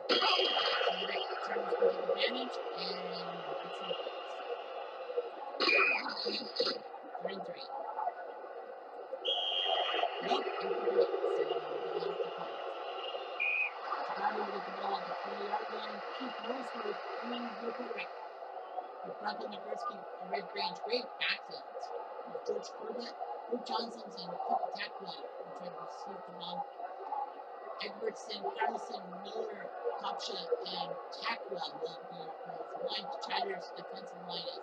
So the Chargers can take advantage, and let's see what happens. 3-3. Nope, incomplete. So they'll have to punt. Chicago will get the ball at the 20-yard line. Keith Mosworth, the quarterback. With Bronco Nagurski and Red Grange, great backfields. With George Corbett, Luke Johnson's, and Cooper Tackman will try to receive the ball. Edwardson, Carlson, Miller, Kopcha, and Tackwell will be offensive line. Chargers' defensive line is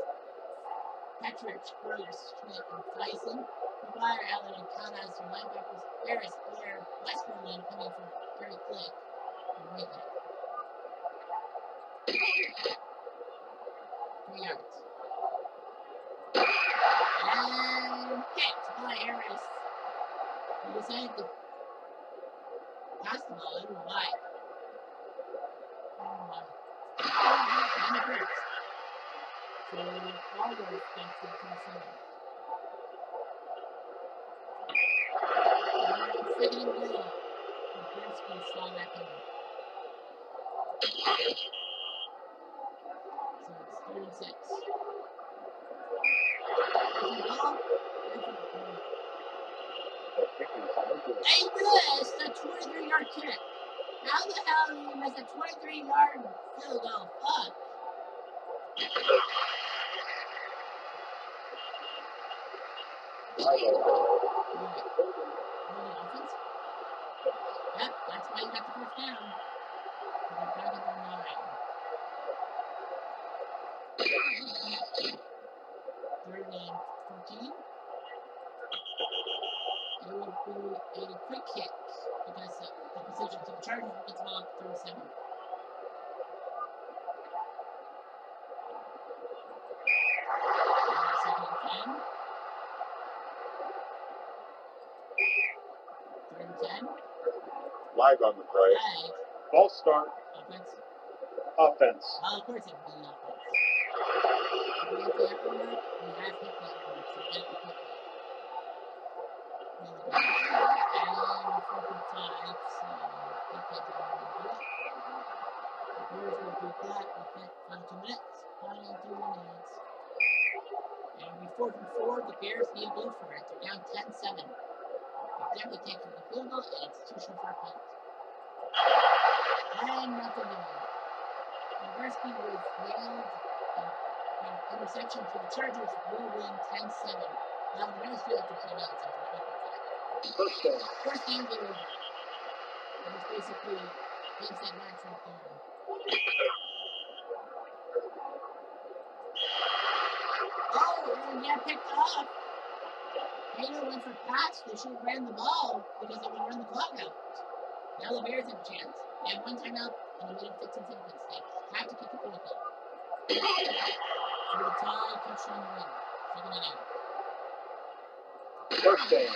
Petrich, Gross, Schmidt, and Tyson. McGuire, Allen, and Kadas, your linebackers. Harris, Blair, Westmoreland coming for Gary Click. And Whitehead. 3 yards. And picked by Harris. He decided to pass the ball. I don't know why. And it hurts. So Allworth gets it to the center. Second and goal. Nagurski saw that coming. So it's 3 and 6. They missed a 23-yard kick. How the hell did you miss a 23-yard field goal? Fuck. Offense? Yep, that's why you got the first down. They're back at their 9. 3rd and 14. it would be a quick kick because the position. So the Chargers will get the ball at 37. Second and 10. Third and 10. Flag on the play. Flag. False start. Offense. Offense. Well, of course it would be offense. If we hit the hour mark, we have hit the hour mark, so we got the quick kick. And 4th and 5, so they can't do anything. The Bears will do that within 2 minutes. Final 2 minutes. And it'll be 4th and 4. The Bears need to go for it. They're down 10-7. They definitely can't kick the field goal, and it's too short for a punt. And nothing doing. Nagurski was nailed. Interception for the Chargers will win 10-7. Now the Bears do have to come out after the First down. first game game over. It was basically instant match right there. Oh, and got picked off. Taylor went for pass. They should have ran the ball because they would run the clock out. Now the Bears have a chance. They have one timeout in the middle of 15 seconds. They have to kick the field goal. For the tie, touchdown win. Second and 8. First down.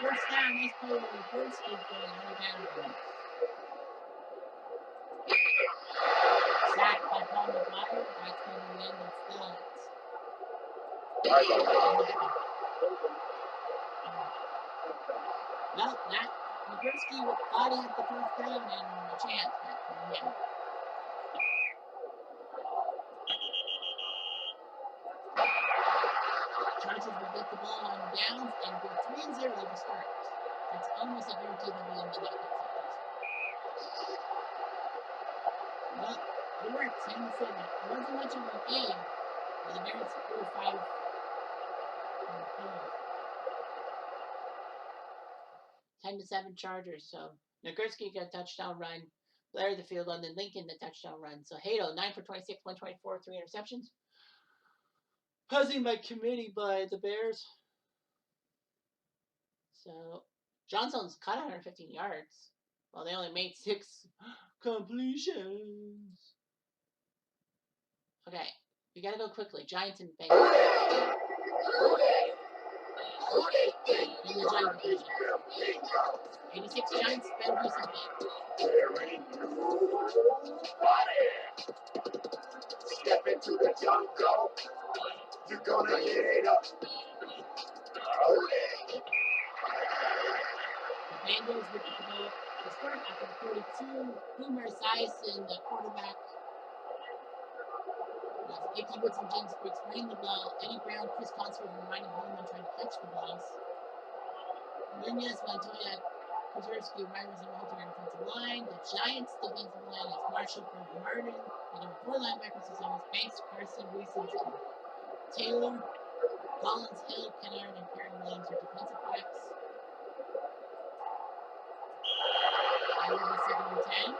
First down, nice play with the first is going out of bounds. Sacked by Paul McGuire. That's going to end its thoughts. Flag on the play. Well, that Nagurski thought he had the first down and a chance, but yeah. Chargers will get the ball on downs and go 3-0 to start. That's almost a guarantee they'll be in the next seconds. Well, it worked 10-7. It wasn't much of a game, but the Bears scored 5 points. 10-7 Chargers. So Nagurski got a touchdown run. Blair the field on, then Lincoln the touchdown run. So Hato 9 for 26, 124, 3 interceptions. Passing by committee by the Bears. So Johnson's caught 115 yards. Well, they only made 6 completions. Okay, we gotta go quickly. Giants and Bengals. In the Giants division. 86 Giants, Bengals and Step into the jungle. You're gonna get it up. The Bengals with the ball to start after the 42. Boomer Esiason, the quarterback. Icky Woods and James Brooks ran the ball. Eddie Brown, Chris Consford were running home and trying to catch the balls. Nunez, Montoya, Kozersky, Rivers, and Walter on defensive line. The Giants' defensive line is Marshall, Burton, Martin. They have 4 linebackers as always Banks, Carson, Reeson, Taylor, Collins, Hill, Kennard, and Perry Williams are defensive backs. And it'll be 2nd and 10.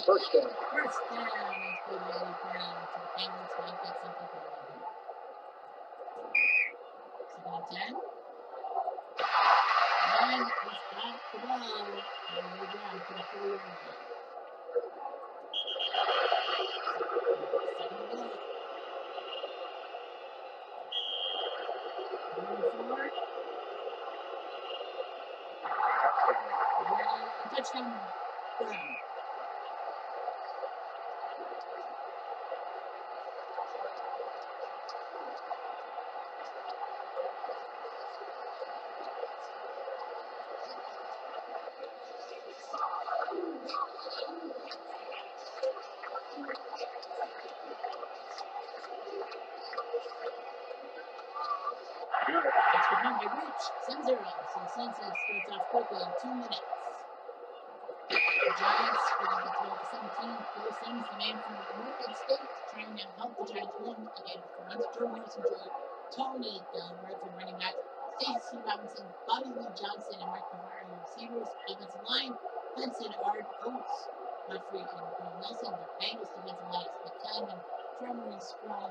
First down. First down is good to Eddie Brown. So the Bengals might get something going here. 2nd and 10. And he's got the ball. And Eddie Brown for the 4-yard line. 2nd and goal. Moving forward. And touchdown Brown. It's for him by Rich. 7-0. So Sunset starts off quickly in 2 minutes. The Giants will get to the 17. Phil Sims, the man from Morgan State, trying to help the Giants win again for once. Joe Morrison, Tony, the Redford running back, Stacey Robinson, Bobby Lee Johnson, and Mark Bavari, receivers. Offensive line, Benson, Ard, Oates, Godfrey, and Bill Nelson. The Bengals defensive line is McClellan, Fremery, Sproul,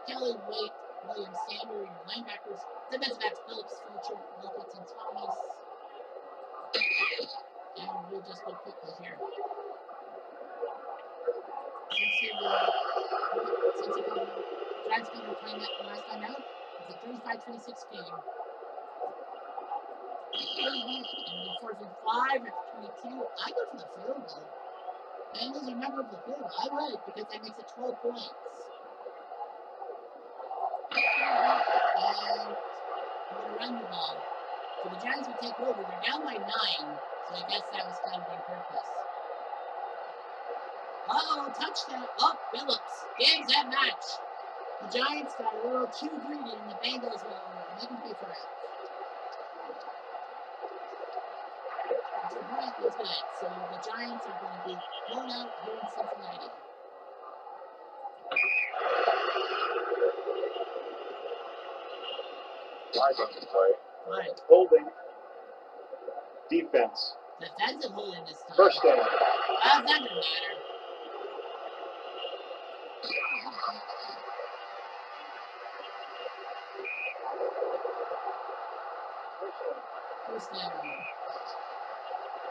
Kelly Waite, Williams, Sander, your linebackers. Defensive backs, Phillips, Fulcher, Wilkins, and Thomas. And we'll just go quickly here. Since the Giants got their time last time out, it's a 35-26 game. And the 4th and 5 at 22. I go for the field goal. Bengals are never the field goal. I would, because that makes it 12 points. And we're going to run the ball. So the Giants would take over. They're down by 9. So I guess that was kind of on purpose. Oh, touchdown. Oh, Phillips. Games that match. The Giants got a little too greedy, and the Bengals will make them pay for it. The point was good. So the Giants are going to be blown out here in Cincinnati. Live on the play. Right. Holding. Defense. Defensive holding this time. First down. That doesn't matter. First down.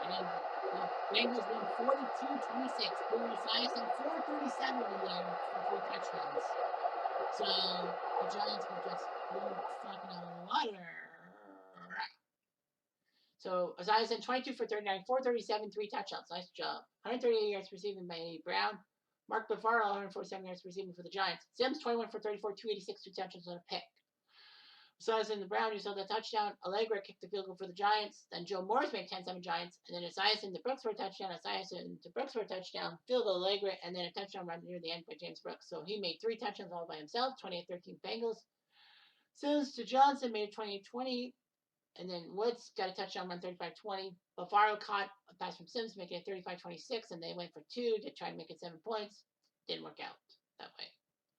And the Bengals win 42-26. Paul Esiason 437 in there for 3 touchdowns. So the Giants were just fucking out of water. So Esiason 22 for 39, 437, 3 touchdowns. Nice job. 138 yards receiving by Brown. Mark Bavaro 147 yards receiving for the Giants. Sims 21 for 34, 286, 2 touchdowns and a pick. Esiason the Brown, you saw the touchdown. Allegra kicked the field goal for the Giants. Then Joe Morris made 10-7 Giants. And then Esiason to Brooks for a touchdown. Esiason to Brooks for a touchdown. Field goal Allegra. And then a touchdown run near the end by James Brooks. So he made 3 touchdowns all by himself. 28-13 Bengals. Sims to Johnson made 28-20. And then Woods got a touchdown run 35-20. Bavaro caught a pass from Sims, making it 35-26. And they went for 2 to try to make it 7 points. Didn't work out that way.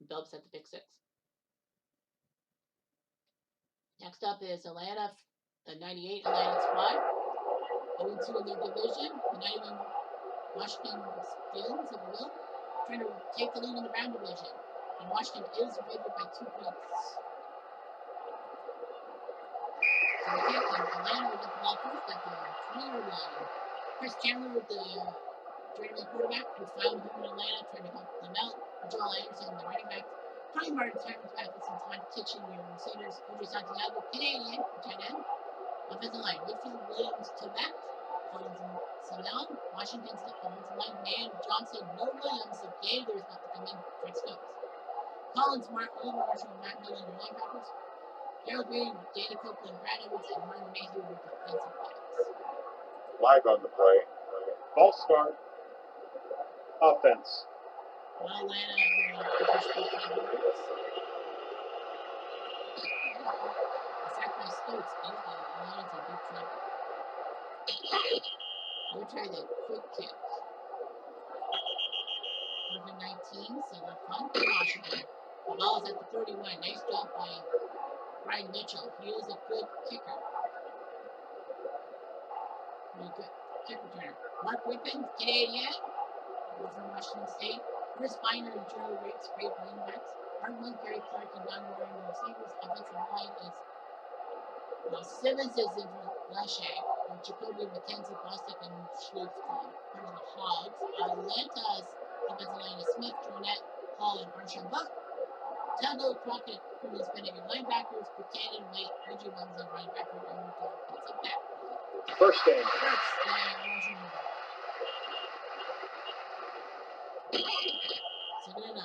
Billups at the pick 6. Next up is Atlanta, the 98 Atlanta squad. 0-2 in their division. The 91 Washington Skins, if you will, trying to take the lead in the Brown division. And Washington is favored by 2 points. So we take them. Atlanta will get the ball first at the 20-yard line. Chris Chandler with the journeyman quarterback who found home in Atlanta, trying to help them out. Joel Anderson, the running back. Tony Martin, Terrence Mathis, and Todd Kitchen, your receivers. Ojo Santiago, Canadian, tight end. Offensive line, Whitfield, Williams, Tibet, Collins, and Salon. Washington's offensive line, Man, Johnson, no Williams. So Gaither's about to come in. Fred Stokes. Collins, Old Marshall, Matt Miller, your linebackers. Harold Green, Dana Copeland, Brad Edwards, and Martin Mayhew with the defensive backs. Live on the play. False start. Offense. Well, Atlanta, the first 4 yards. Sacked by Stokes. Atlanta's in deep trouble. We'll try the quick kick. 19, so the punt to Washington. The ball is at the 31. Nice job by Brian Mitchell. He is a good kicker. Really good kick returner. Mark Whippen, Canadian. We're from Washington State. Chris Biner and Joe Riggs, great running backs. Mark Monk, Gary Clark, and Don Warren, receivers. Offensive line is Simmons is in for Lachey, and Jacoby McKenzie, Bostic, and Schultz, part of the Hogs. Atlanta's defensive line is Smith, Jornette, Hall, and Archambault. Tango, Crockett, Curtis Benedict, linebackers. Buchanan, White, Reggie Rumsey, linebacker, and the defensive back. First down. Washington. 7-9.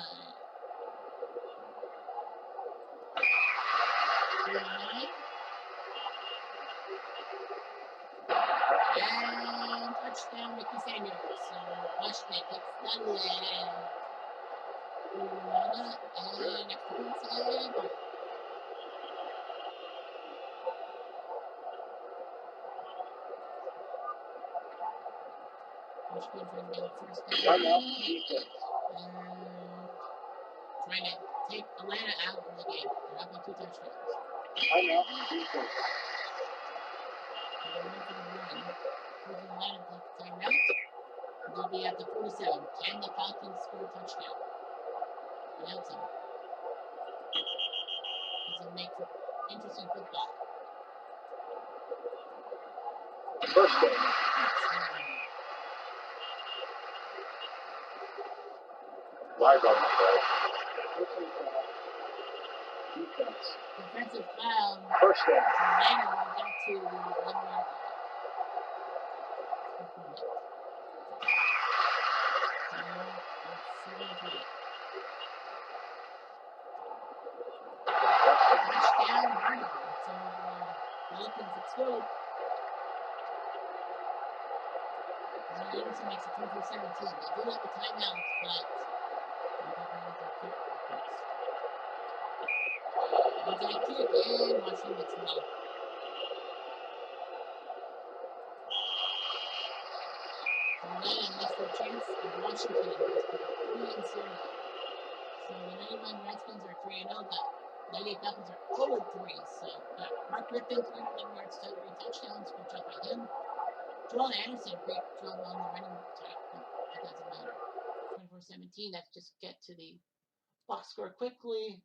39. And touchdown, Mickey Sanders. So Washington takes the lead. And extra points and ball. Washington trying to get a first down. Timeout. Defense. And trying to take Atlanta out of the game. They're up by 2 touchdowns. Timeout. Defense. They're going for the run. Forcing Atlanta to take the timeout. They'll be at the 47. Can the Falcons score a touchdown? Without some. and make for interesting football. First down. Live on the play. Defense. Defensive foul. First down. Later we'll get to the 11-yard line. Touchdown, Martin. So Pelicans, it's good. Anderson makes it 24-17. They do have a timeout, but he's going to kick, and Washington gets the ball. So then, that's for a chance of Washington. It's 3-0. So the 91 Redskins are 3-0. The 98 Falcons are 0-3. So Mark Griffin, 311 yards, 3 touchdowns. Good job by him. Joel Anderson, great job on the running attack, but it doesn't matter. 24-17. Let's just get to the box score quickly.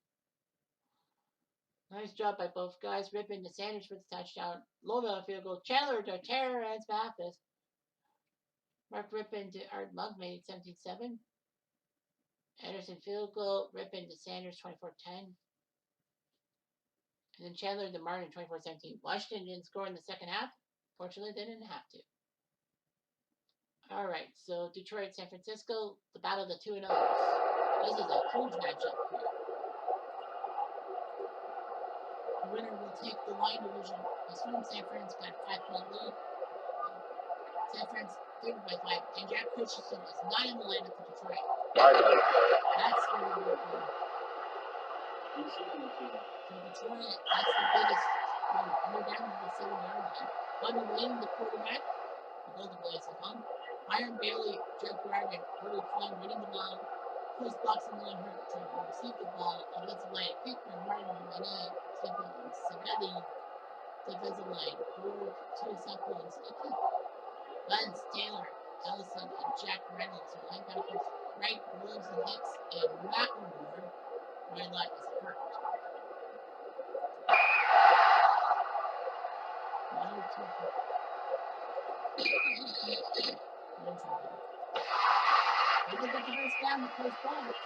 Nice job by both guys. Rippon to Sanders for the touchdown. Louisville field goal. Chandler to Terrence Mathis. Mark Rippon to Art Monk made it 17-7. Anderson field goal. Rippon to Sanders 24-10. And then Chandler to Martin 24-17. Washington didn't score in the second half. Fortunately, they didn't have to. All right, so Detroit, San Francisco, the battle of the 2-0s. This is a huge matchup here. The winner will take the line division. This one, San Fran's got a 5-point lead. San Fran's favored by 5, and Jack Christensen is not in the lineup for Detroit. That's going to be good. So Detroit, that's the biggest one. And they're down to the 7-yard line. Bobby Wayne, the quarterback, the Golden Boys at home. Byron Bailey, Joe Girard, and Cody Klein running the ball. Chris Boxing Line Hurt trying to receive the ball. Offensive line, Pickman, Martin, Manet, Stephen, Savelli. Defensive line, Ford, Tuisako, and Sticky. Buns, Taylor, Ellison, and Jack Reynolds. Linebackers, Wright, Williams, and Hicks, and McElmore. Rylott is hurt. They can get the first down to close balls.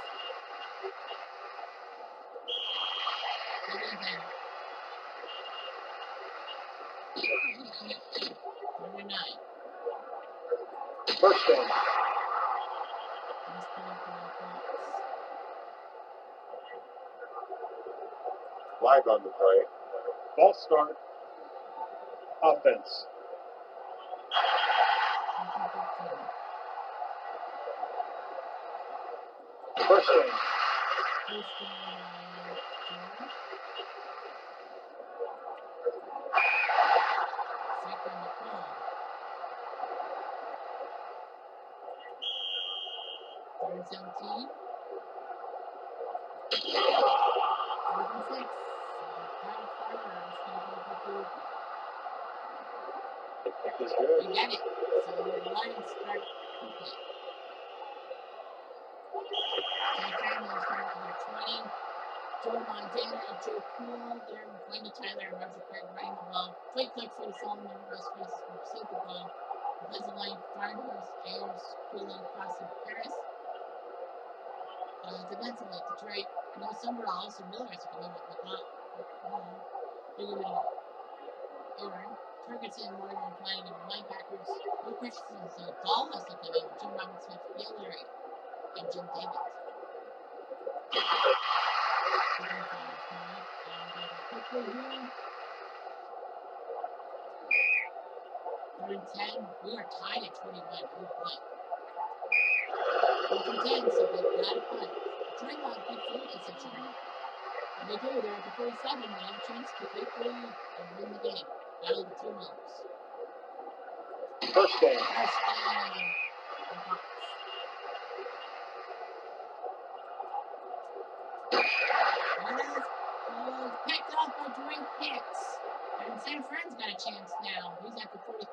First down. Live on the play. False start. Offense. First down. Third 17. 46. That was good. We get it. So the Lions start quickly. San Fran will start at number 20. Joe Montana, Joe Cool, Darren Quinn, Tyler, and Roger Craig running the ball. Quick for the Solomon, West Faces will receive the ball. Defensive line, Farnhurst, Ayers, Quillen, Cross, and Paris. Defensively, Detroit, no Summer, also Miller is coming with McDonald. Aaron, Ferguson, Martin, and Flanagan, linebackers. Will Christensen, Dahl has to come in with Jim Robert Smith, Gillery, and Jim Davis. Third and 10, we are tied at 21. Oh boy. Third and 10, so they've got a punt. Detroit got a big field position. And they do, they're at the 47. They have a chance to quickly and win the game. Battle of the 2-0s. First down. First down. Picked up by Dwayne Hicks. And San Fran's got a chance now. He's at the 45.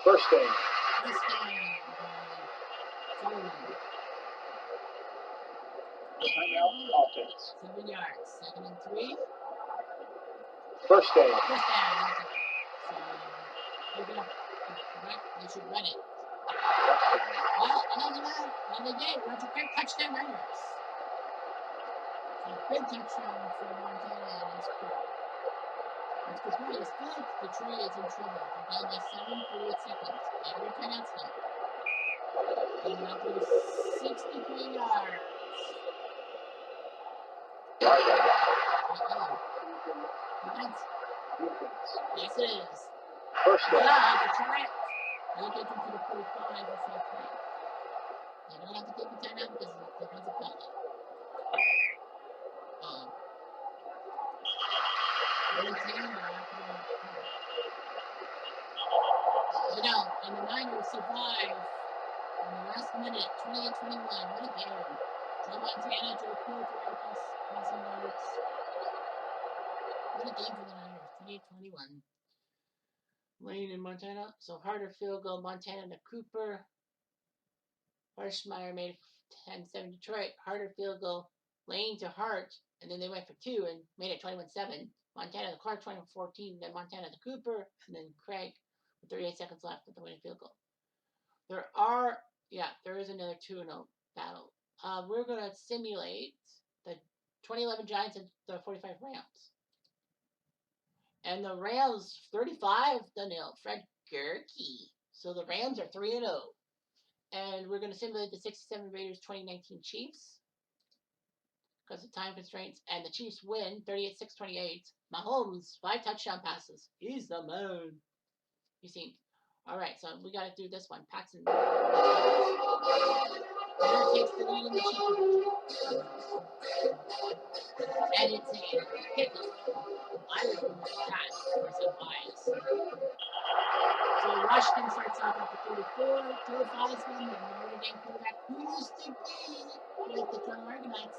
First down. First down. Timeout, offense. 7 yards. 2nd and 3. First down. First down, not there. So they're gonna they should run it. Well, it doesn't matter. Well, they did. Roger Craig touchdown Niners. So big touchdown for Montana and his crew. If the play is good, Detroit is in trouble. They're down by 7, 38 seconds. Every timeout's now. And they're not through 63 yards. Uh-oh. Defense. Yes, it is. First down. Yeah, Detroit. They'll get them to the 45 or 5 play. They don't have to take the timeout because it's a defensive penalty. You know, and the Niners survive in the last minute, 28-21. What a game. Joe Montana, Joe Cool, 3 passing yards. What a game for the Niners, 28-21. Lane in Montana. So harder field goal, Montana to Cooper. Harshmeyer made 10-7 Detroit. Harder field goal, Lane to Hart. And then they went for 2 and made it 21-7. Montana to Clark, 21-14. Then Montana to Cooper. And then Craig with 38 seconds left with the winning field goal. There is another 2-0 battle. We're going to simulate the 2011 Giants and the 45 Rams. And the Rams 35-0. Fred Gerke. So the Rams are 3-0. And we're going to simulate the 67 Raiders 2019 Chiefs because of time constraints. And the Chiefs win 38-6-28. Mahomes, 5 touchdown passes. He's the man. You see. All right, so we got to do this one. Paxton. Winner takes the lead in the Chiefs division. And it's a pickup. I would do that for some bias. So Washington starts off at the 34. Joe Theismann, the Notre Dame quarterback, who used to be with the Toronto Argonauts.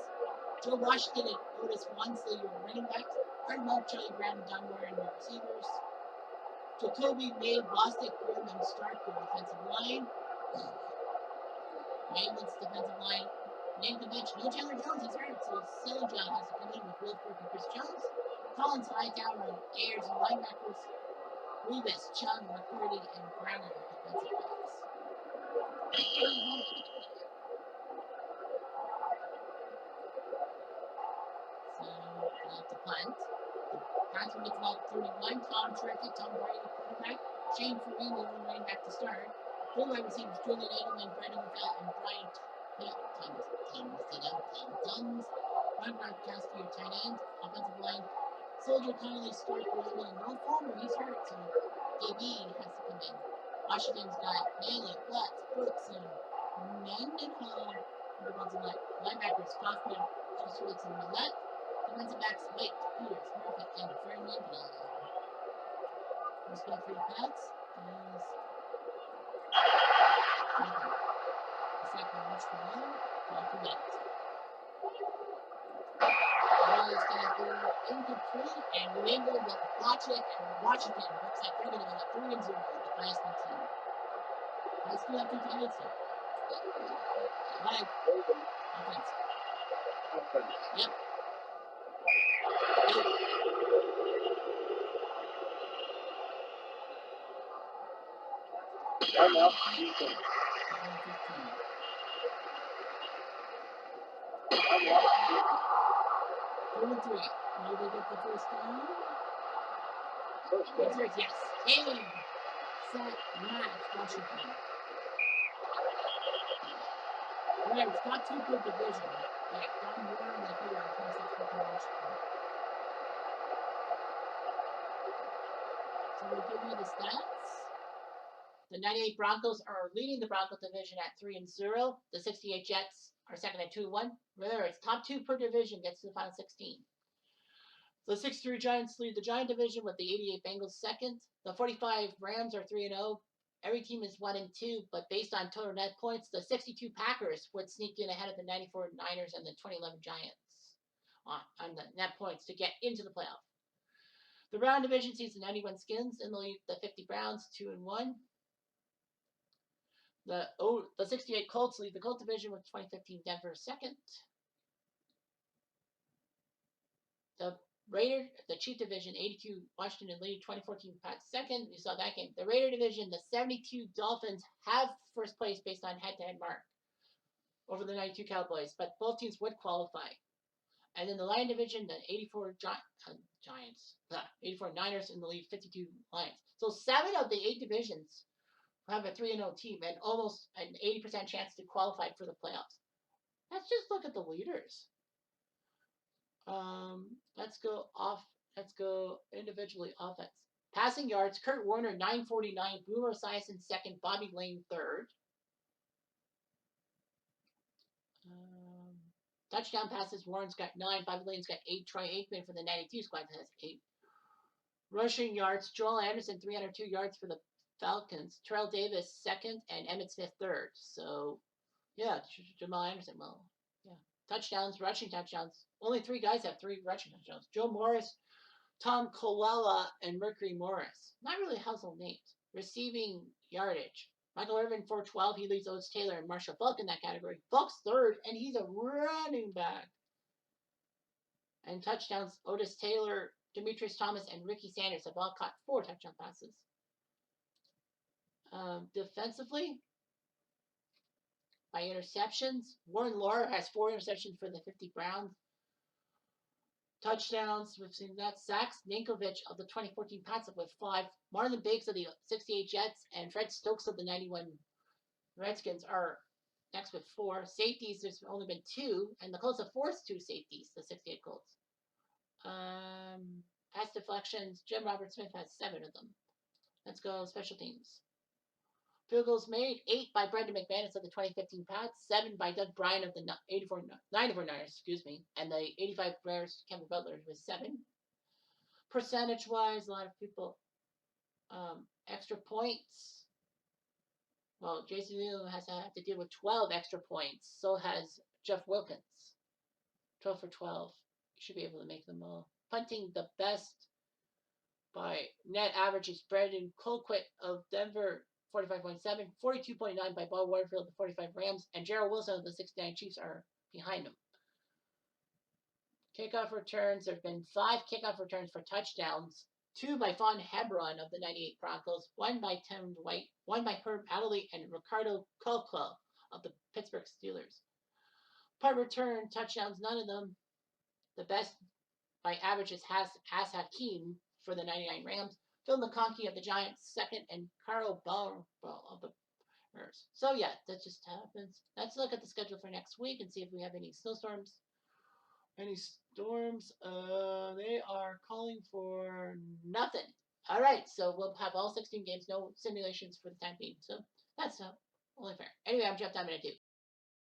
Joe Washington and Otis Wansley, your running backs. Art Monk, Charlie Brown, and Don Moore, your receivers. Jacoby May, Bostic, Grim, and Stark, your defensive line. Ravens defensive line. Name the bench. No Chandler Jones, he's hurt, so Sillinger has to come in with Will Burke and Chris Jones. Collins, Hightower, and Ayers, and linebackers. Revis, Chung, McCurdy, and Browner, defensive backs. So, to punt. The punt will be called 31. Tom Terrific, Tom Brady, quarterback. Shane Farina, running back to start. 3 wide receivers, Julian Edelman, Brandon LaVelle, and Brian Tums. Ron Gronkowski, your tight end. Offensive line. Soldier Connolly, Stuart Roseman, and no Fulmer, he's hurt, so AB has to come in. Washington's got Bailey, Butts, Brooks, and Mendenhall. Defensive line. Linebackers, Kaufman, Oswitz, and Millette. Defensive backs, White, Peters, Murphy, and Fernando. Who's going for the Pats is the second which one? Correct. Is going to go incomplete, and New England will watch it, and Washington looks like they're going to go 3-0 with the Heisman team. Let's do that 50 minutes here. Right. Offense. Yep. Timeout, defense. Timeout, defense. 2-3. Will they get the first down? First down. Answer is yes. Aim. Set. Match. Washington. Alright, it's top 2 per division. Yeah, Don Moore and the Hero are 26 for Washington. So we'll give you the stats. The 98 Broncos are leading the Broncos division at 3-0. The 68 Jets are second at 2-1. Remember, it's top 2 per division gets to the final 16. The 63 Giants lead the Giant division with the 88 Bengals second. The 45 Rams are 3-0. Every team is 1-2, but based on total net points, the 62 Packers would sneak in ahead of the 94 Niners and the 2011 Giants on the net points to get into the playoff. The Brown division sees the 91 Skins in the lead, the 50 Browns 2-1. The 68 Colts lead the Colt division with 2015 Denver second. The Chief Division, 82 Washington lead, 2014 Pats second. You saw that game. The Raider Division, the 72 Dolphins have first place based on head-to-head mark over the 92 Cowboys, but both teams would qualify. And then the Lion Division, the 84 Giants, 84 Niners in the lead, 52 Lions. So 7 of the 8 divisions have a 3-0 team and almost an 80% chance to qualify for the playoffs. Let's just look at the leaders. Let's go individually offense. Passing yards, Kurt Warner 949, Boomer Esiason second, Bobby Lane third. Touchdown passes, Warren's got 9, Bobby Lane's got 8, Troy Aikman for the 92 squad has 8. Rushing yards, Joel Anderson 302 yards for the Falcons, Terrell Davis second, and Emmitt Smith third. So, yeah, Jamal Anderson, well, yeah. Touchdowns, rushing touchdowns. Only 3 guys have 3 rushing touchdowns. Joe Morris, Tom Colella, and Mercury Morris. Not really household names. Receiving yardage. Michael Irvin, 412. He leads Otis Taylor and Marshall Falk in that category. Falk's third, and he's a running back. And touchdowns, Otis Taylor, Demetrius Thomas, and Ricky Sanders have all caught 4 touchdown passes. Defensively, by interceptions, Warren Laura has 4 interceptions for the 50 Browns. Touchdowns, we've seen that. Sacks, Ninkovich of the 2014 Pats with 5. Marlon Biggs of the 68 Jets and Fred Stokes of the 91 Redskins are next with 4. Safeties, there's only been 2, and the Colts have forced 2 safeties, the 68 Colts. Pass deflections, Jim Robert Smith has 7 of them. Let's go special teams. Field goals made, 8 by Brendan McManus of the 2015 Pats, 7 by Doug Bryan of the 94 Niners, and the 85 Bears, Kevin Butler with 7. Percentage-wise, a lot of people, extra points. Well, Jason Neal has to have to deal with 12 extra points. So has Jeff Wilkins. 12 for 12. You should be able to make them all. Punting the best by net averages, Brandon Colquitt of Denver, 45.7, 42.9 by Bob Waterfield, the 45 Rams, and Gerald Wilson of the 69 Chiefs are behind him. Kickoff returns, there have been 5 kickoff returns for touchdowns, 2 by Fawn Hebron of the 98 Broncos, 1 by Tim White, 1 by Herb Adderley, and Ricardo Colclough of the Pittsburgh Steelers. Punt return touchdowns, none of them. The best by averages has Hakeem for the 99 Rams, Phil McConkey of the Giants second, and Carl Bauer of the Bears. So yeah, that just happens. Let's look at the schedule for next week and see if we have any snowstorms. Any storms? They are calling for nothing. All right, so we'll have all 16 games, no simulations for the time being. So that's only fair. Anyway, I'm Jeff Diamond.